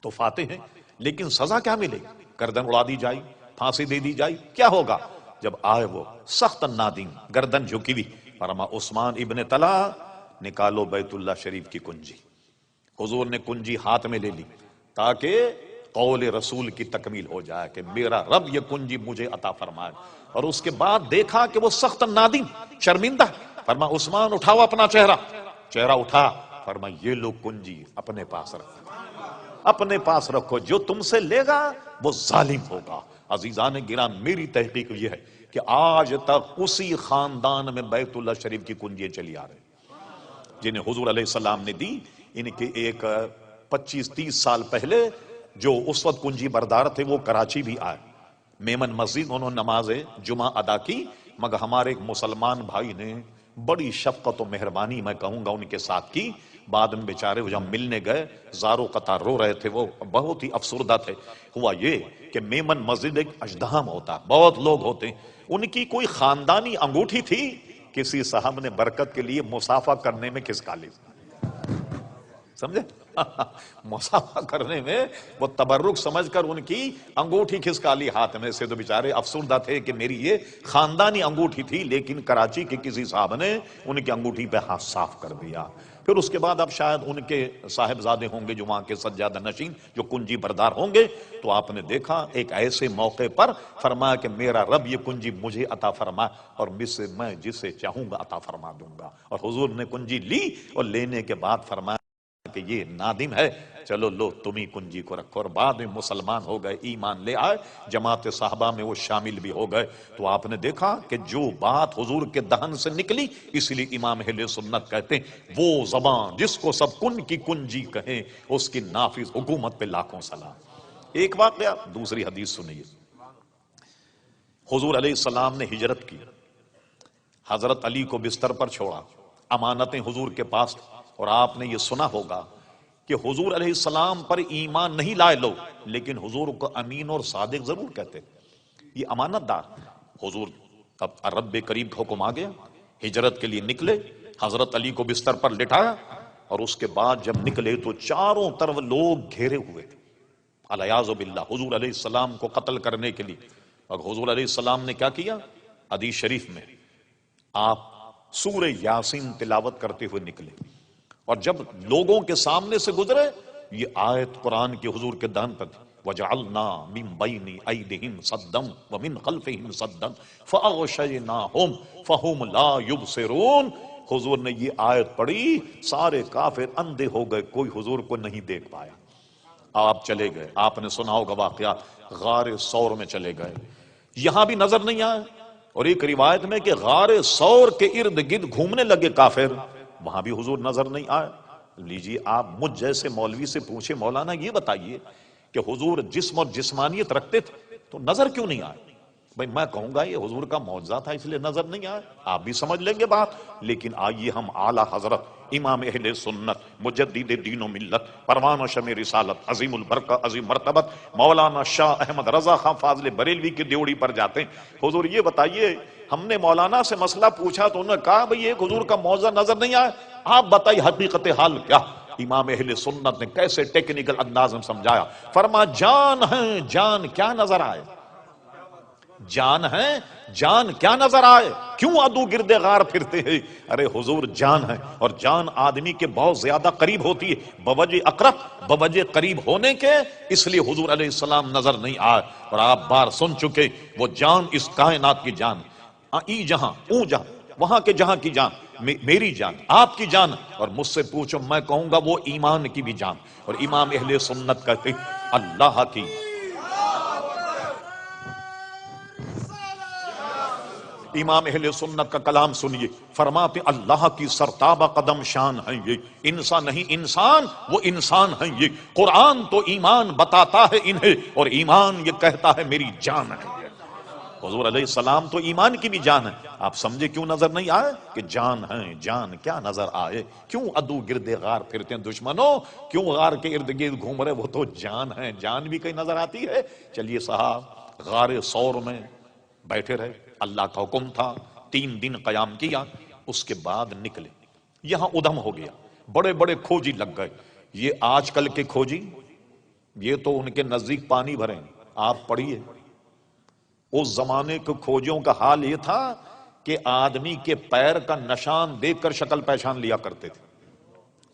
S1: تو فاتح ہیں، لیکن سزا کیا ملے؟ گردن اڑا دی جائے، پھانسی دے دی جائے، کیا ہوگا؟ جب آئے وہ سخت نادم، گردن جھکی ہوئی، فرما عثمان ابن طلحہ نکالو بیت اللہ شریف کی کنجی۔ حضور نے کنجی ہاتھ میں لے لی تاکہ قول رسول کی تکمیل ہو جائے کہ میرا رب یہ کنجی مجھے عطا فرمائے۔ اور اس کے بعد دیکھا کہ وہ سخت نادم، شرمندہ، فرما عثمان اٹھاؤ اپنا چہرہ، چہرہ اٹھا، فرما یہ لو کنجی اپنے پاس رکھو، اپنے پاس رکھو، جو تم سے لے گا وہ ظالم ہوگا۔ عزیزان گرامی، میری تحقیق یہ ہے کہ آج تک اسی خاندان میں بیت اللہ شریف کی کنجیاں چلی آ رہی جنہیں حضور علیہ السلام نے دی۔ ان کے ایک 25-30 سال پہلے جو اس وقت کنجی بردار تھے وہ کراچی بھی آئے، میمن مسجد انہوں نے نماز جمعہ ادا کی، مگر ہمارے ایک مسلمان بھائی نے بڑی شفقت و مہربانی میں کہوں گا ان کے ساتھ کی۔ بعد میں بیچارے وہ جب ملنے گئے زارو قطار رو رہے تھے، وہ بہت ہی افسردہ تھے۔ ہوا یہ کہ میمن مسجد ایک اژدہام ہوتا، بہت لوگ ہوتے، ان کی کوئی خاندانی انگوٹھی تھی، کسی صاحب نے برکت کے لیے مصافحہ کرنے میں کھسکا لی، سمجھے؟ مصافحہ کرنے میں وہ تبرک سمجھ کر ان کی انگوٹھی کھسکا لی ہاتھ میں سے، تو بیچارے افسردہ تھے کہ میری یہ خاندانی انگوٹھی تھی، لیکن کراچی کے کسی صاحب نے ان کی انگوٹھی پہ ہاتھ صاف کر دیا۔ پھر اس کے بعد اب شاید ان کے صاحبزادے ہوں گے جو وہاں کے سجادہ نشین، جو کنجی بردار ہوں گے، تو آپ نے دیکھا ایک ایسے موقع پر فرمایا کہ میرا رب یہ کنجی مجھے عطا فرما اور میں جسے چاہوں گا عطا فرما دوں گا۔ اور حضور نے کنجی لی اور لینے کے بعد فرمایا کہ یہ نادم ہے، چلو لو تم ہی کنجی کو رکھو۔ اور بعد میں مسلمان ہو گئے، ایمان لے آئے، جماعت صحابہ میں وہ شامل بھی ہو گئے۔ تو آپ نے دیکھا کہ جو بات حضور کے دہن سے نکلی، اس لیے امام اہل سنت کہتے ہیں وہ زبان جس کو سب کن کی کنجی کہیں، اس کی نافذ حکومت پہ لاکھوں سلام۔ ایک واقعہ، دوسری حدیث سنیے۔ حضور علیہ السلام نے ہجرت کی، حضرت علی کو بستر پر چھوڑا، امانتیں حضور کے پاس، اور آپ نے یہ سنا ہوگا کہ حضور علیہ السلام پر ایمان نہیں لائے لوگ، لیکن حضور کو امین اور صادق ضرور کہتے، یہ امانت دار۔ حضور اب رب کریم کا حکم آ گیا، ہجرت کے لیے نکلے، حضرت علی کو بستر پر لٹایا، اور اس کے بعد جب نکلے تو چاروں طرف لوگ گھیرے ہوئے تھے الیاذ باللہ حضور علیہ السلام کو قتل کرنے کے لیے۔ اور حضور علیہ السلام نے کیا کیا؟ حدیث شریف میں آپ سورہ یاسین تلاوت کرتے ہوئے نکلے، اور جب لوگوں کے سامنے سے گزرے یہ آیت قرآن کی حضور کے دہن پر تھی، وَجَعَلْنَا مِن بَيْنِ أَيْدِهِمْ صَدًّا وَمِن خَلْفِهِمْ صَدًّا فَأَغْشَيْنَاهُمْ فَهُمْ لَا يُبْصِرُونَ۔ حضور نے یہ آیت پڑھی، سارے کافر اندھے ہو گئے، کوئی حضور کو نہیں دیکھ پایا۔ آپ چلے گئے، آپ نے سنا ہوگا واقعات، غار ثور میں چلے گئے، یہاں بھی نظر نہیں آئے، اور ایک روایت میں کہ غار ثور کے ارد گرد گھومنے لگے کافر، وہاں بھی حضور نظر نہیں آئے۔ لیجیے آپ مجھ جیسے مولوی سے پوچھے مولانا یہ بتائیے کہ حضور جسم اور جسمانیت رکھتے تھے تو نظر کیوں نہیں آئے؟ بھئی میں کہوں گا یہ حضور کا معجزہ تھا اس لیے نظر نہیں آئے، آپ بھی سمجھ لیں گے بات۔ لیکن آئیے ہم اعلیٰ حضرت امام اہل سنت مجدد دین و ملت پروان و شمع رسالت عظیم البرکہ عظیم مرتبت مولانا شاہ احمد رضا خان فاضل بریلوی کی دیوڑی پر جاتے ہیں۔ حضور یہ بتائیے، ہم نے مولانا سے مسئلہ پوچھا تو انہوں نے کہا بھئی ایک حضور کا معجزہ نظر نہیں آیا، آپ بتائیے حقیقت حال کیا؟ امام اہل سنت نے کیسے ٹیکنیکل انداز میں سمجھایا، فرما جان ہے، جان کیا نظر آئے، جان ہے، جان کیا نظر آئے، کیوں عدو گرد غار پھرتے ہیں؟ ارے حضور جان ہے، اور جان آدمی کے بہت زیادہ قریب ہوتی ہے، بوجہ اقرب، بوجہ قریب ہونے کے، اس لیے حضور علیہ السلام نظر نہیں آئے۔ اور آپ بار سن چکے وہ جان اس کائنات کی جان، ای جہاں اون جہاں، وہاں کے جہاں کی جان، میری جان، آپ کی جان، اور مجھ سے پوچھو میں کہوں گا وہ ایمان کی بھی جان۔ اور امام اہل سنت کہتے اللہ کی، امام اہل سنت کا کلام سنیے، فرماتے اللہ کی سرتابہ قدم شان ہیں یہ، انسان نہیں انسان، وہ انسان ہیں یہ، قرآن تو ایمان بتاتا ہے انہیں، اور ایمان یہ کہتا ہے میری جان ہے یہ۔ حضور علیہ السلام تو ایمان کی بھی جان ہے، آپ سمجھے کیوں نظر نہیں آئے؟ کہ جان ہے، جان کیا نظر آئے، کیوں عدو گرد غار پھرتے ہیں دشمنوں، کیوں غار کے ارد گرد گھوم رہے، وہ تو جان ہے، جان بھی کہیں نظر آتی ہے۔ چلیے صاحب غار ثور میں بیٹھے رہے، اللہ کا حکم تھا، 3 دن قیام کیا، اس کے بعد نکلے۔ یہاں ادھم ہو گیا، بڑے بڑے کھوجی لگ گئے۔ یہ آج کل کے کھوجی، یہ تو ان کے نزدیک پانی بھریں۔ آپ پڑھیے اس زمانے کے کھوجیوں کا حال یہ تھا کہ آدمی کے پیر کا نشان دیکھ کر شکل پہچان لیا کرتے تھے۔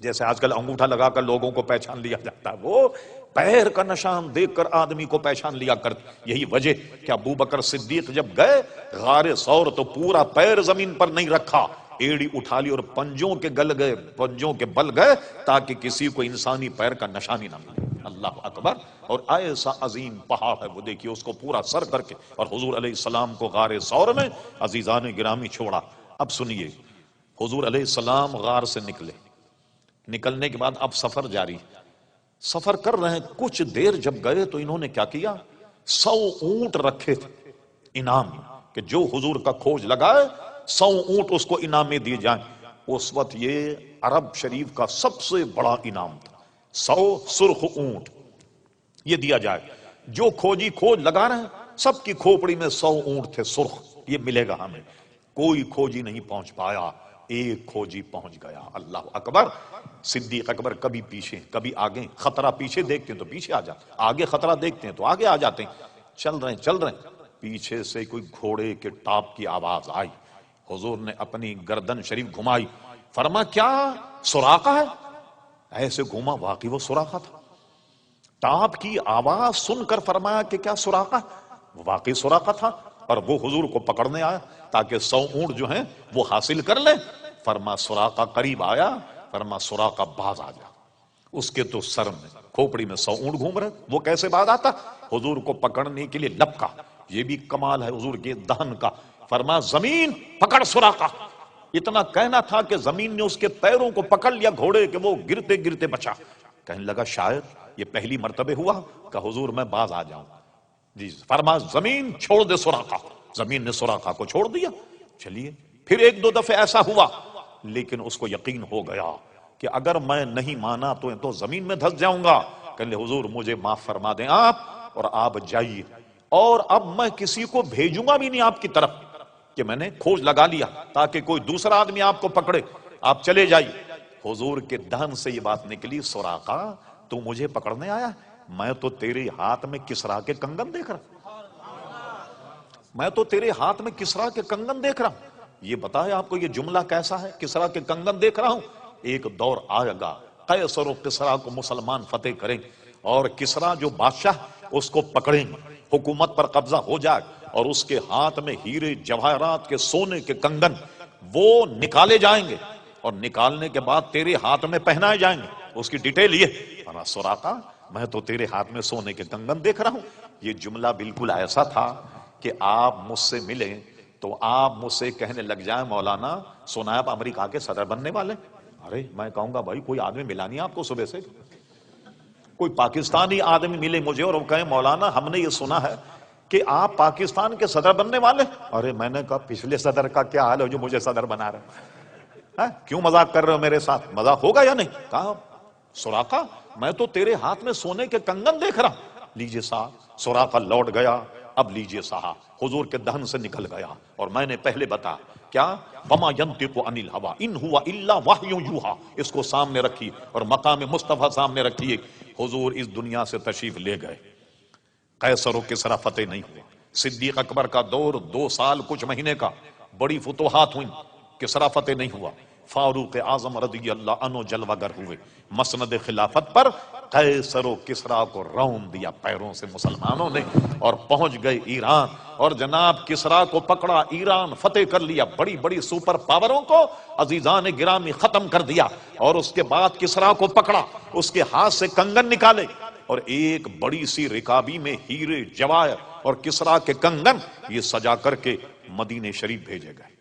S1: جیسے آج کل انگوٹھا لگا کر لوگوں کو پہچان لیا جاتا ہے، وہ پیر کا نشان دیکھ کر آدمی کو پہچان لیا کرتے۔ یہی وجہ کہ ابو بکر صدیق جب گئے غار ثور تو پورا پیر زمین پر نہیں رکھا، ایڑی اٹھا لی اور پنجوں کے گل گئے، پنجوں کے بل گئے، تاکہ کسی کو انسانی پیر کا نشان ہی نہ ملے۔ اللہ اکبر۔ اور ایسا عظیم پہاڑ ہے وہ، دیکھیے اس کو پورا سر کر کے، اور حضور علیہ السلام کو غار ثور میں عزیزان گرامی چھوڑا۔ اب سنیے، حضور علیہ السلام غار سے نکلے، نکلنے کے بعد اب سفر جاری، سفر کر رہے ہیں۔ کچھ دیر جب گئے تو انہوں نے کیا کیا، 100 اونٹ رکھے تھے انعام، کہ جو حضور کا کھوج لگائے 100 اونٹ اس کو انعام میں دیے جائیں۔ اس وقت یہ عرب شریف کا سب سے بڑا انعام تھا، 100 سرخ اونٹ یہ دیا جائے۔ جو کھوجی کھوج لگا رہے ہیں سب کی کھوپڑی میں 100 اونٹ تھے سرخ، یہ ملے گا ہمیں۔ کوئی کھوجی نہیں پہنچ پایا، ایک کھوجی پہنچ گیا۔ اللہ اکبر۔ صدیق اکبر کبھی پیچھے کبھی آگے، خطرہ پیچھے دیکھتے ہیں تو پیچھے آ جاتے، آگے خطرہ دیکھتے ہیں تو آگے آ جاتے ہیں۔ چل رہے ہیں، پیچھے سے کوئی گھوڑے کے ٹاپ کی آواز آئی۔ حضور نے اپنی گردن شریف گھمائی، فرما کیا سراقہ ہے؟ ایسے گھوما، واقعی وہ سراقہ تھا۔ ٹاپ کی آواز سن کر فرمایا کہ کیا سراقہ؟ واقعی سراقہ تھا، اور وہ حضور کو پکڑنے آیا تاکہ 100 اونٹ جو ہیں وہ حاصل کر لے۔ فرما سراقہ قریب آیا، فرما سراقہ باز آ جا۔ اس کے تو سر میں کھوپڑی میں 100 اونٹ گھوم رہے، وہ کیسے باز آتا؟ حضور کو پکڑنے کے لیے لپکا، یہ بھی کمال ہے حضور کے دہن کا۔ فرما زمین پکڑ سراقہ، اتنا کہنا تھا کہ زمین نے اس کے پیروں کو پکڑ لیا گھوڑے کے، وہ گرتے گرتے بچا۔ کہنے لگا شاید یہ پہلی مرتبہ ہوا کہ حضور میں باز آ جاؤں۔ جی فرما زمین چھوڑ دے سراقہ، زمین نے سراقہ کو چھوڑ دیا۔ چلیے پھر 1-2 دفعے ایسا ہوا، لیکن اس کو یقین ہو گیا کہ اگر میں نہیں مانا تو زمین میں دھس جاؤں گا۔ کہنے حضور مجھے معاف فرما دیں آپ، اور آپ جائیے، اور اب میں کسی کو بھیجوں گا بھی نہیں آپ کی طرف کہ میں نے کھوج لگا لیا تاکہ کوئی دوسرا آدمی آپ کو پکڑے، آپ چلے جائیے۔ حضور کے دہن سے یہ بات نکلی، سراقہ تو مجھے پکڑنے آیا؟ میں تو تیرے ہاتھ میں کسرا کے کنگن دیکھ رہا، میں تو تیرے ہاتھ میں کسرا کے کنگن دیکھ رہا ہوں۔ یہ بتائے آپ کو یہ جملہ کیسا ہے، کسرا کے کنگن دیکھ رہا ہوں؟ ایک دور آئے گا قیصر و کسرا کو مسلمان فتح کریں، اور کسرا جو بادشاہ اس کو پکڑیں، حکومت پر قبضہ ہو جائے، اور اس کے ہاتھ میں ہیرے جواہرات کے سونے کے کنگن وہ نکالے جائیں گے، اور نکالنے کے بعد تیرے ہاتھ میں پہنائے جائیں گے۔ اس کی ڈیٹیل یہ، سراقہ میں تو تیرے ہاتھ میں سونے کے کنگن دیکھ رہا ہوں۔ یہ جملہ بالکل ایسا تھا کہ آپ مجھ سے ملیں تو آپ مجھ سے کہنے لگ جائیں مولانا سنا ہے آپ امریکہ کے صدر بننے والے۔ ارے میں کہوں گا بھائی کوئی آدمی ملا نہیں آپ کو صبح سے، کوئی پاکستانی آدمی ملے مجھے اور وہ کہیں مولانا ہم نے یہ سنا ہے کہ آپ پاکستان کے صدر بننے والے۔ ارے میں نے کہا پچھلے صدر کا کیا حال ہے جو مجھے صدر بنا رہے ہیں، کیوں مذاق کر رہے ہو میرے ساتھ؟ مذاق ہوگا یا نہیں؟ کہا سراقہ میں تو تیرے ہاتھ میں سونے کے کنگن دیکھ رہا۔ لیجئے صاحب، سراقہ لوٹ گیا۔ اب لیجئے صاحب، حضور کے دہن سے نکل گیا، اور میں نے پہلے بتا کیا، وما ينطق عن الهوى ان هو الا وحی یوحى، اس کو سامنے رکھی اور مقام مصطفیٰ سامنے رکھیے۔ حضور اس دنیا سے تشریف لے گئے، قیصر و کسریٰ فتح نہیں ہوا۔ صدیق اکبر کا دور 2 سال کچھ مہینے کا، بڑی فتوحات ہوئیں، کسریٰ فتح نہیں ہوا۔ فاروق اعظم رضی اللہ عنہ جلوہ گر ہوئے، مسند خلافت پر قیصر و کسریٰ کو رون دیا پیروں سے مسلمانوں نے، اور پہنچ گئے ایران، اور جناب کسریٰ کو پکڑا، ایران فتح کر لیا، بڑی بڑی سپر پاوروں کو عزیزان گرامی ختم کر دیا، اور اس کے بعد کسریٰ کو پکڑا، اس کے ہاتھ سے کنگن نکالے، اور ایک بڑی سی رکابی میں ہیرے جواہر اور کسریٰ کے کنگن یہ سجا کر کے مدینہ شریف بھیجے گئے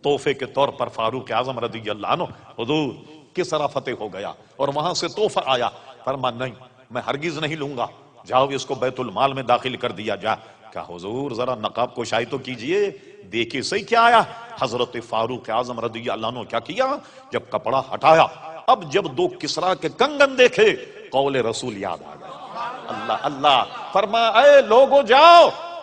S1: تحفے کے طور پر۔ فاروق اعظم رضی اللہ عنہ، حضور کسریٰ فتح ہو گیا، اور وہاں سے تحفہ آیا، فرما نہیں میں ہرگز نہیں لوں گا، جاؤ اس کو بیت المال میں داخل کر دیا جا۔ کہا حضور ذرا نقاب کشائی تو کیجئے، دیکھیے صحیح کیا آیا۔ حضرت فاروق اعظم رضی اللہ عنہ کیا کیا، جب کپڑا ہٹایا، اب جب 2 کسریٰ کے کنگن دیکھے، قول رسول یاد آ گیا۔ اللہ اللہ، فرما اے لوگو جاؤ،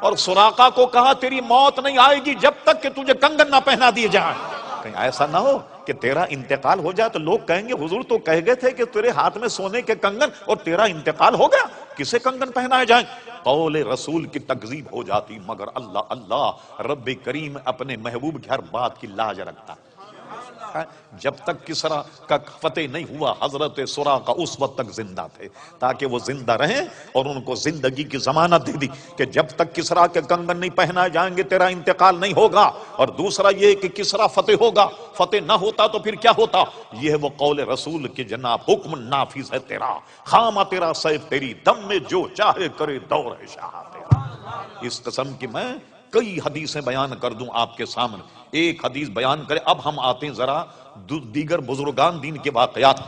S1: اور سراقہ کو کہا تیری موت نہیں آئے گی جب تک کہ تجھے کنگن نہ پہنا دیے جائیں. کہیں ایسا نہ ہو کہ تیرا انتقال ہو جائے تو لوگ کہیں گے حضور تو کہہ گئے تھے کہ تیرے ہاتھ میں سونے کے کنگن اور تیرا انتقال ہو گیا, کسے کنگن پہنائے جائیں. قول رسول کی تکذیب ہو جاتی, مگر اللہ اللہ رب کریم اپنے محبوب کی ہر بات کی لاج رکھتا. جب تک کسرا کا فتح نہیں ہوا حضرت سراقہ اس وقت تک زندہ تھے تاکہ وہ زندہ رہیں, اور ان کو زندگی کی ضمانت دے دی کہ جب تک کسرا کے کنگن نہیں پہنائے جائیں گے تیرا انتقال نہیں ہوگا. اور دوسرا یہ کہ کسرا فتح ہوگا, فتح نہ ہوتا تو پھر کیا ہوتا. یہ ہے وہ قول رسول کہ جناب حکم نافذ ہے تیرا, خامہ تیرا سیف تیری دم میں جو چاہے کرے دور ہے شاہ تیرا. اس قسم کی میں کئی حدیثیں بیان کر دوں آپ کے سامنے, ایک حدیث بیان کرے. اب ہم آتے ہیں ذرا دیگر بزرگان دین کے واقعات.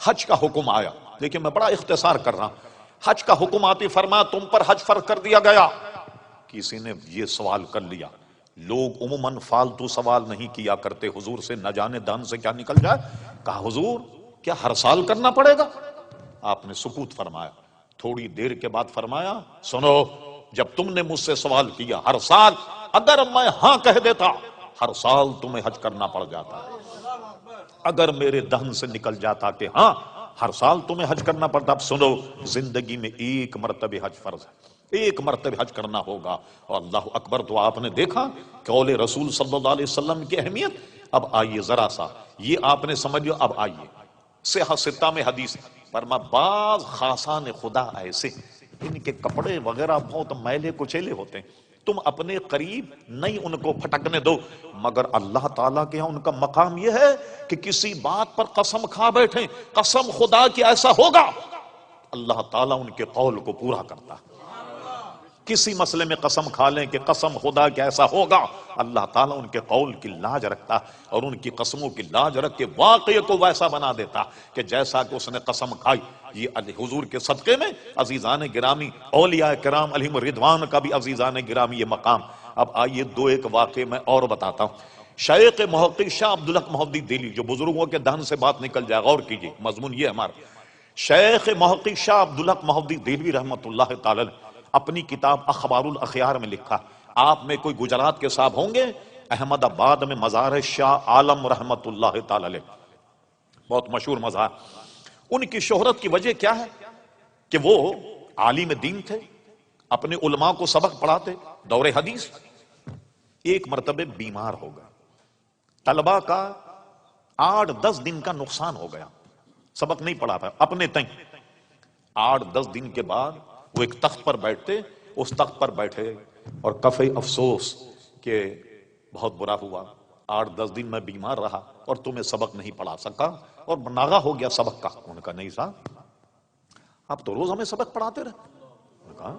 S1: حج کا حکم آیا, لیکن میں بڑا اختصار کر رہا ہوں. حج کا حکم آتی فرمایا تم پر حج فرض کر دیا گیا. کسی نے یہ سوال کر لیا, لوگ عموماً فالتو سوال نہیں کیا کرتے حضور سے, نہ جانے دان سے کیا نکل جائے. کہا حضور کیا ہر سال کرنا پڑے گا؟ آپ نے سکوت فرمایا. تھوڑی دیر کے بعد فرمایا سنو, جب تم نے مجھ سے سوال کیا ہر سال, اگر میں ہاں کہہ دیتا ہر سال تمہیں حج کرنا پڑ جاتا. اگر میرے دہن سے نکل جاتا کہ ہاں ہر سال تمہیں حج کرنا پڑتا. اب سنو, زندگی میں ایک مرتبہ حج فرض ہے, ایک مرتبہ حج کرنا ہوگا. اور اللہ اکبر, تو آپ نے دیکھا قول رسول صلی اللہ علیہ وسلم کی اہمیت. اب آئیے ذرا سا, یہ آپ نے سمجھ لیا. اب آئیے صحیح ستہ میں حدیث فرما بعض خاصان خدا ایسے ان کے کپڑے وغیرہ بہت میلے کچیلے ہوتے ہیں, تم اپنے قریب نہیں ان کو پھٹکنے دو, مگر اللہ تعالیٰ کے یہاں ان کا مقام یہ ہے کہ کسی بات پر قسم کھا بیٹھیں, قسم خدا کی ایسا ہوگا, اللہ تعالیٰ ان کے قول کو پورا کرتا. کسی مسئلے میں قسم کھا لیں کہ قسم خدا کہ ایسا ہوگا, اللہ تعالیٰ ان کے قول کی لاج رکھتا اور ان کی قسموں کی لاج رکھ کے واقعے کو ویسا بنا دیتا کہ جیسا کہ اس نے قسم کھائی. یہ حضور کے صدقے میں عزیزان گرامی, اولیاء کرام علیہم رضوان کا بھی عزیزان گرامی یہ مقام. اب آئیے دو ایک واقعے میں اور بتاتا ہوں. شیخ محقق شاہ عبدالحق محدث دہلوی, جو بزرگوں کے دہن سے بات نکل جائے, غور کیجیے مضمون یہ ہمارا. شیخ محقق شاہ عبدالحق محدث دہلوی رحمۃ اللہ تعالی اپنی کتاب اخبار الاخیار میں لکھا. آپ میں کوئی گجرات کے صاحب ہوں گے, احمد آباد میں مزار شاہ عالم رحمۃ اللہ تعالی علیہ, بہت مشہور مزار. ان کی شہرت کی وجہ کیا ہے کہ وہ عالم دین تھے, اپنے علماء کو سبق پڑھاتے, دور حدیث. ایک مرتبہ بیمار ہو گئے, طلبہ کا 8-10 دن کا نقصان ہو گیا, سبق نہیں پڑھا پایا اپنے تئیں. 8-10 دن کے بعد وہ ایک تخت پر بیٹھتے, اس تخت پر بیٹھے اور کفے افسوس کہ بہت برا ہوا, 8-10 دن میں بیمار رہا اور تمہیں سبق نہیں پڑھا سکا اور ناغہ ہو گیا سبق کا. انہوں نے کہا نہیں صاحب, آپ تو روز ہمیں سبق پڑھاتے رہے. انہوں نے کہا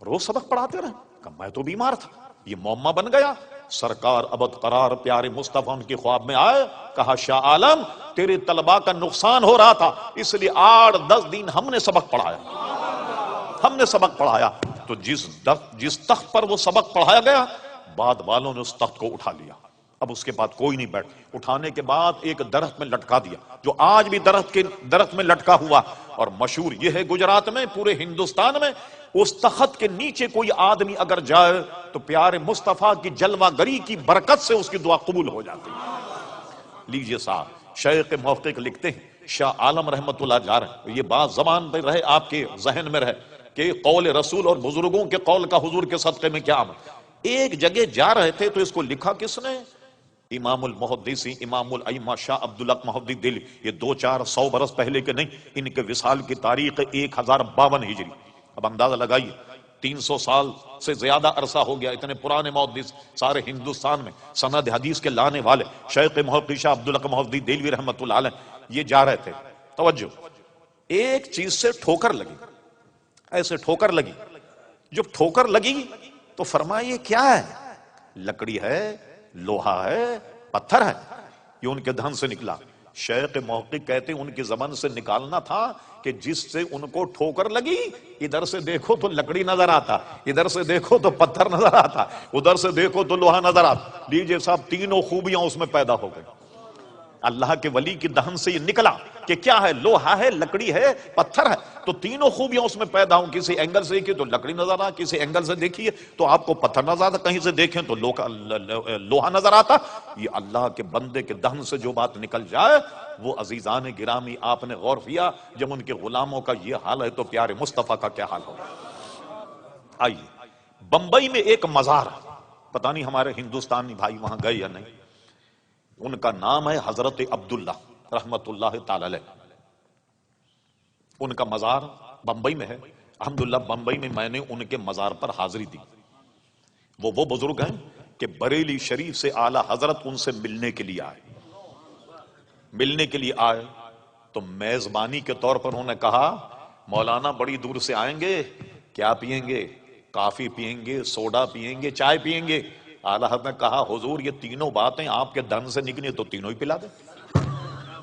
S1: روز سبق پڑھاتے رہے. کہا میں تو بیمار تھا, یہ معمہ بن گیا. سرکار ابد قرار پیارے مصطفیٰ ان کے خواب میں آئے, کہا شاہ عالم تیرے طلباء کا نقصان ہو رہا تھا, اس لیے 8-10 دن ہم نے سبق پڑھایا, ہم نے سبق پڑھایا. تو جس تخت پر وہ سبق پڑھایا گیا, بعد والوں نے اس تخت کو اٹھا لیا. اب اس کے بعد کوئی نہیں بیٹھ. اٹھانے کے بعد ایک درخت میں لٹکا دیا, جو آج بھی درخت میں لٹکا ہوا. اور مشہور یہ ہے گجرات میں, پورے ہندوستان میں, اس تخت کے نیچے کوئی آدمی اگر جائے تو پیارے مصطفیٰ کی جلوہ گری کی برکت سے اس کی دعا قبول ہو جاتی. لیجئے صاحب, شیخ محقق لکھتے ہیں, شاہ عالم رحمت اللہ جا رہے, یہ بات زبان پہ رہے, آپ کے ذہن میں رہے کہ قول رسول اور بزرگوں کے قول کا حضور کے صدقے میں کیا عمل. ایک جگہ جا رہے تھے تو اس کو لکھا کس نے؟ امام المحدثین امام الائمہ شاہ عبدالحق محدث دہلوی. یہ 200-400 برس پہلے کے نہیں, ان کے وصال کی تاریخ 1052 ہجری. اب اندازہ لگائیے 300 سال سے زیادہ عرصہ ہو گیا. اتنے پرانے محدث سارے ہندوستان میں سند حدیث کے لانے والے شیخ محقق شاہ عبدالحق محدث دہلوی رحمۃ اللہ علیہ, یہ جا رہے تھے. توجہ, ایک چیز سے ٹھوکر لگی, ایسے ٹھوکر لگی. جب ٹھوکر لگی تو فرمایا یہ کیا ہے؟ لکڑی ہے, لوہا ہے, پتھر ہے. یہ ان کے دہن سے نکلا. شیخ محقق کہتے ہیں ان کی زبان سے نکالنا تھا کہ جس سے ان کو ٹھوکر لگی, ادھر سے دیکھو تو لکڑی نظر آتا, ادھر سے دیکھو تو پتھر نظر آتا, ادھر سے دیکھو تو لوہا نظر آتا. لیجئے صاحب, تینوں خوبیاں اس میں پیدا ہو گئی. اللہ کے ولی کی دہن سے یہ نکلا کہ کیا ہے، لوہا ہے، لکڑی ہے، پتھر ہے، تو تینوں خوبیاں اس میں پیدا ہوں. کسی اینگل سے دیکھیے تو لکڑی نظر آ، کسی اینگل سے دیکھیے تو آپ کو پتھر نظر آتا، کہیں سے دیکھیں تو لوہا نظر آتا. یہ اللہ کے بندے کے دہن سے جو بات نکل جائے وہ عزیزان گرامی آپ نے غور کیا جب ان کے غلاموں کا یہ حال ہے تو پیارے مصطفیٰ کا کیا حال ہوگا. آئیے بمبئی میں ایک مزار، پتہ نہیں ہمارے ہندوستانی بھائی وہاں گئے یا نہیں، ان کا نام ہے حضرت عبداللہ رحمت اللہ تعالی علیہ. ان کا مزار بمبئی میں ہے. الحمدللہ بمبئی میں میں نے ان کے مزار پر حاضری دی. وہ بزرگ ہیں کہ بریلی شریف سے اعلی حضرت ان سے ملنے کے لیے آئے تو میزبانی کے طور پر انہوں نے کہا مولانا بڑی دور سے آئیں گے، کیا پیئیں گے؟ کافی پیئیں گے، سوڈا پیئیں گے، چائے پیئیں گے؟ اعلی حضرت نے کہا حضور یہ تینوں باتیں آپ کے دہن سے نکلی تو تینوں ہی پلا دیں.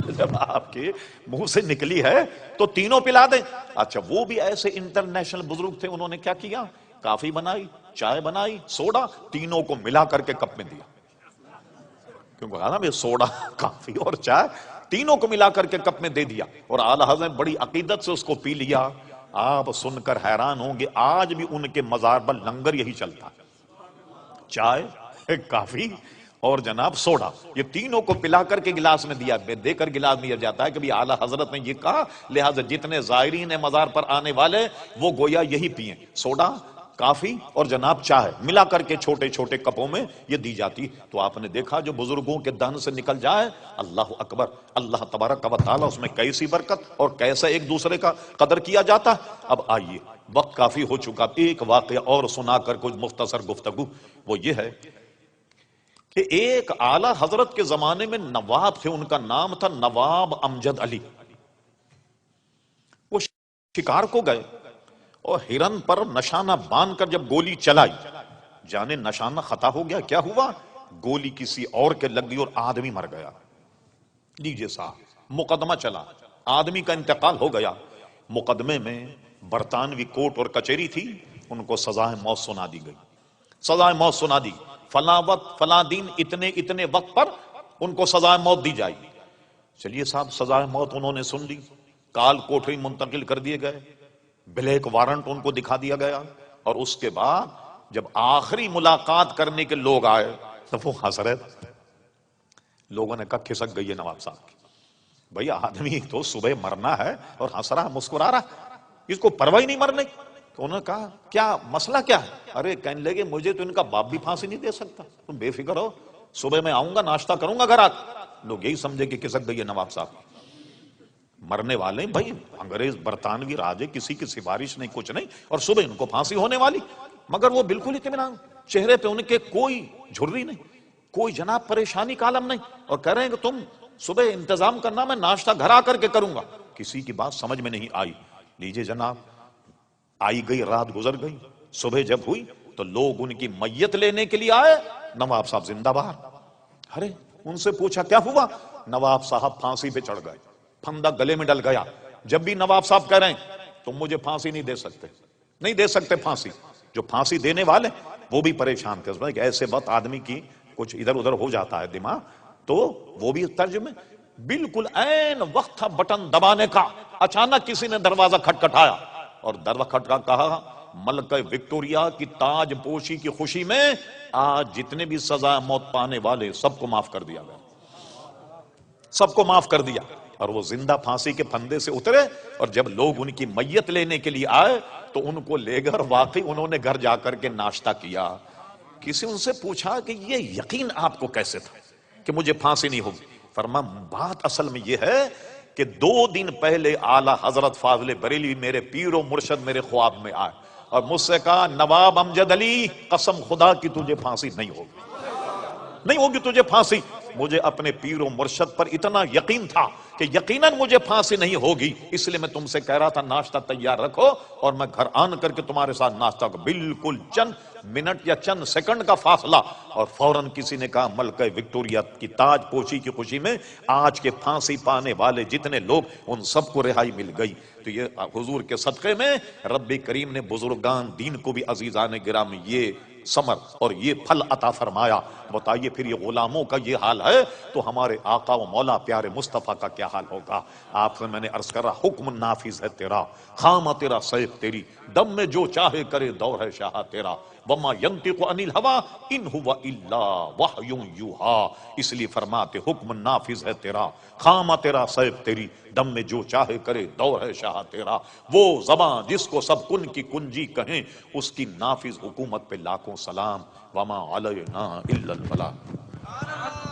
S1: جب آپ کے منہ سے نکلی ہے تو تینوں پلا دیں. اچھا وہ بھی ایسے انٹرنیشنل بزرگ تھے، انہوں نے کیا کیا؟ کافی بنائی، چائے بنائی، سوڈا، تینوں کو ملا کر کے کپ میں دیا. کیونکہ کہا نا سوڈا، کافی اور چائے تینوں کو ملا کر کے کپ میں دے دیا. اور اعلی حضرت نے بڑی عقیدت سے اس کو پی لیا. آپ سن کر حیران ہوں گے آج بھی ان کے مزار پر لنگر یہی چلتا ہے، چائے، کافی اور جناب سوڈا. یہ تینوں کو پلا کر کے گلاس میں دے کر گلاس میں جاتا ہے کہ بھی اعلی حضرت نے یہ کہا لہذا جتنے زائرین مزار پر آنے والے وہ گویا یہی پئیں، سوڈا، کافی اور جناب چائے ملا کر کے چھوٹے چھوٹے کپوں میں یہ دی جاتی. تو آپ نے دیکھا جو بزرگوں کے دہن سے نکل جائے، اللہ اکبر، اللہ تبارک و تعالی اس میں کیسی برکت اور کیسا ایک دوسرے کا قدر کیا جاتا. اب آئیے وقت کافی ہو چکا، ایک واقعہ اور سنا کر کچھ مختصر گفتگو. وہ یہ ہے کہ ایک اعلی حضرت کے زمانے میں نواب تھے، ان کا نام تھا نواب امجد علی. وہ شکار کو گئے اور ہرن پر نشانہ باندھ کر جب گولی چلائی، جانے نشانہ خطا ہو گیا، کیا ہوا؟ گولی کسی اور کے لگ گئی اور آدمی مر گیا. لیجیے صاحب مقدمہ چلا، آدمی کا انتقال ہو گیا. مقدمے میں برطانوی کوٹ اور کچہری تھی، ان کو سزائے موت سنا دی گئی. سزائے موت سنا دی، فلاں وقت فلاں دن اتنے وقت پر ان کو سزائے موت دی جائے گی. چلیے صاحب سزائے موت انہوں نے سن لی، کال کوٹری منتقل کر دیے گئے، بلیک وارنٹ ان کو دکھا دیا گیا. اور اس کے بعد جب آخری ملاقات کرنے کے لوگ آئے تو وہ ہنس رہے تھے. لوگوں نے کہا کھسک گئی ہے نواب صاحب کی. بھئی آدمی تو صبح مرنا ہے اور ہنس رہا مسکرا رہا، اس کو پرواہ نہیں مرنے. تو انہوں نے کہا کیا مسئلہ کیا ہے؟ ارے کہنے لگے مجھے تو ان کا باپ بھی پھانسی نہیں دے سکتا، تم بے فکر ہو، صبح میں آؤں گا ناشتہ کروں گا گھر آ. لوگ یہی سمجھے کہ کھسک گئی ہے نواب صاحب. مرنے والے بھائی انگریز برطانوی راجے، کسی کی سفارش نہیں، کچھ نہیں، اور صبح ان کو پھانسی ہونے والی. مگر وہ بالکل اطمینان، چہرے پہ ان کے کوئی جھرری نہیں، کوئی جناب پریشانی کا عالم نہیں، اور کہہ رہے ہیں کہ تم صبح انتظام کرنا، میں ناشتہ گھر آ کر کے کروں گا. کسی کی بات سمجھ میں نہیں آئی. لیجئے جناب، آئی گئی رات گزر گئی، صبح جب ہوئی تو لوگ ان کی میت لینے کے لیے آئے. نواب صاحب زندہ باہر. ارے ان سے پوچھا کیا ہوا؟ نواب صاحب پھانسی پہ چڑھ گئے، پھندا گلے میں ڈل گیا. جب بھی نواب صاحب کہہ رہے ہیں تم مجھے پھانسی نہیں دے سکتے پھانسی. جو پھانسی دینے والے وہ بھی پریشان تھے کہ ایسے وقت آدمی کی کچھ ادھر ادھر ہو جاتا ہے دماغ، تو وہ بھی ترجمے. بالکل عین وقت تھا بٹن دبانے کا، اچانک کسی نے دروازہ کھٹکھٹایا اور دروازہ کھٹکھٹا کہا ملکہ وکٹوریا کی تاج پوشی کی خوشی میں آج جتنے بھی سزا موت پانے والے سب کو معاف کر دیا گیا، سب کو معاف کر دیا. اور وہ زندہ پھانسی کے پھندے سے اترے، اور جب لوگ ان کی میت لینے کے لیے آئے تو ان کو لے کر واقعی انہوں نے گھر جا کر کے ناشتہ کیا. کسی ان سے پوچھا کہ یہ یقین آپ کو کیسے تھا کہ مجھے پھانسی نہیں ہوگی؟ فرما بات اصل میں یہ ہے کہ 2 دن پہلے اعلی حضرت فاضل بریلوی میرے پیر و مرشد میرے خواب میں آئے اور مجھ سے کہا نواب امجد علی قسم خدا کی تجھے پھانسی نہیں ہوگی تجھے پھانسی. مجھے اپنے پیر و مرشد پر اتنا یقین تھا کہ یقیناً مجھے پھانسی نہیں ہوگی، اس لیے میں تم سے کہہ رہا تھا ناشتہ تیار رکھو اور میں گھر آن کر کے تمہارے ساتھ ناشتہ کو. بالکل چند منٹ یا چند سیکنڈ کا فاصلہ، اور فوراً کسی نے کہا ملکہ وکٹوریا کی تاج پوشی کی خوشی میں آج کے پھانسی پانے والے جتنے لوگ ان سب کو رہائی مل گئی. تو یہ حضور کے صدقے میں رب کریم نے بزرگان دین کو بھی عزیزان گرامی یہ ثمر اور یہ پھل عطا فرمایا، بتائیے پھر یہ غلاموں کا یہ حال ہے تو ہمارے آقا و مولا پیارے مصطفیٰ کا کیا حال ہوگا؟ آپ سے میں نے عرض کر رہا، حکم نافذ ہے تیرا، خامہ تیرا سیف تیری، دم میں جو چاہے کرے دور ہے شاہ تیرا، وما ينطق عن الهوى ان هو الا وحی یوحی، اس لیے فرماتے حکم نافذ ہے تیرا، خامہ تیرا سیف تیری، دم میں جو چاہے کرے دور ہے شاہ تیرا، وہ زبان جس کو سب کن کی کنجی کہیں، اس کی نافذ حکومت پہ لاکھوں سلام، وما علینا الا البلاغ۔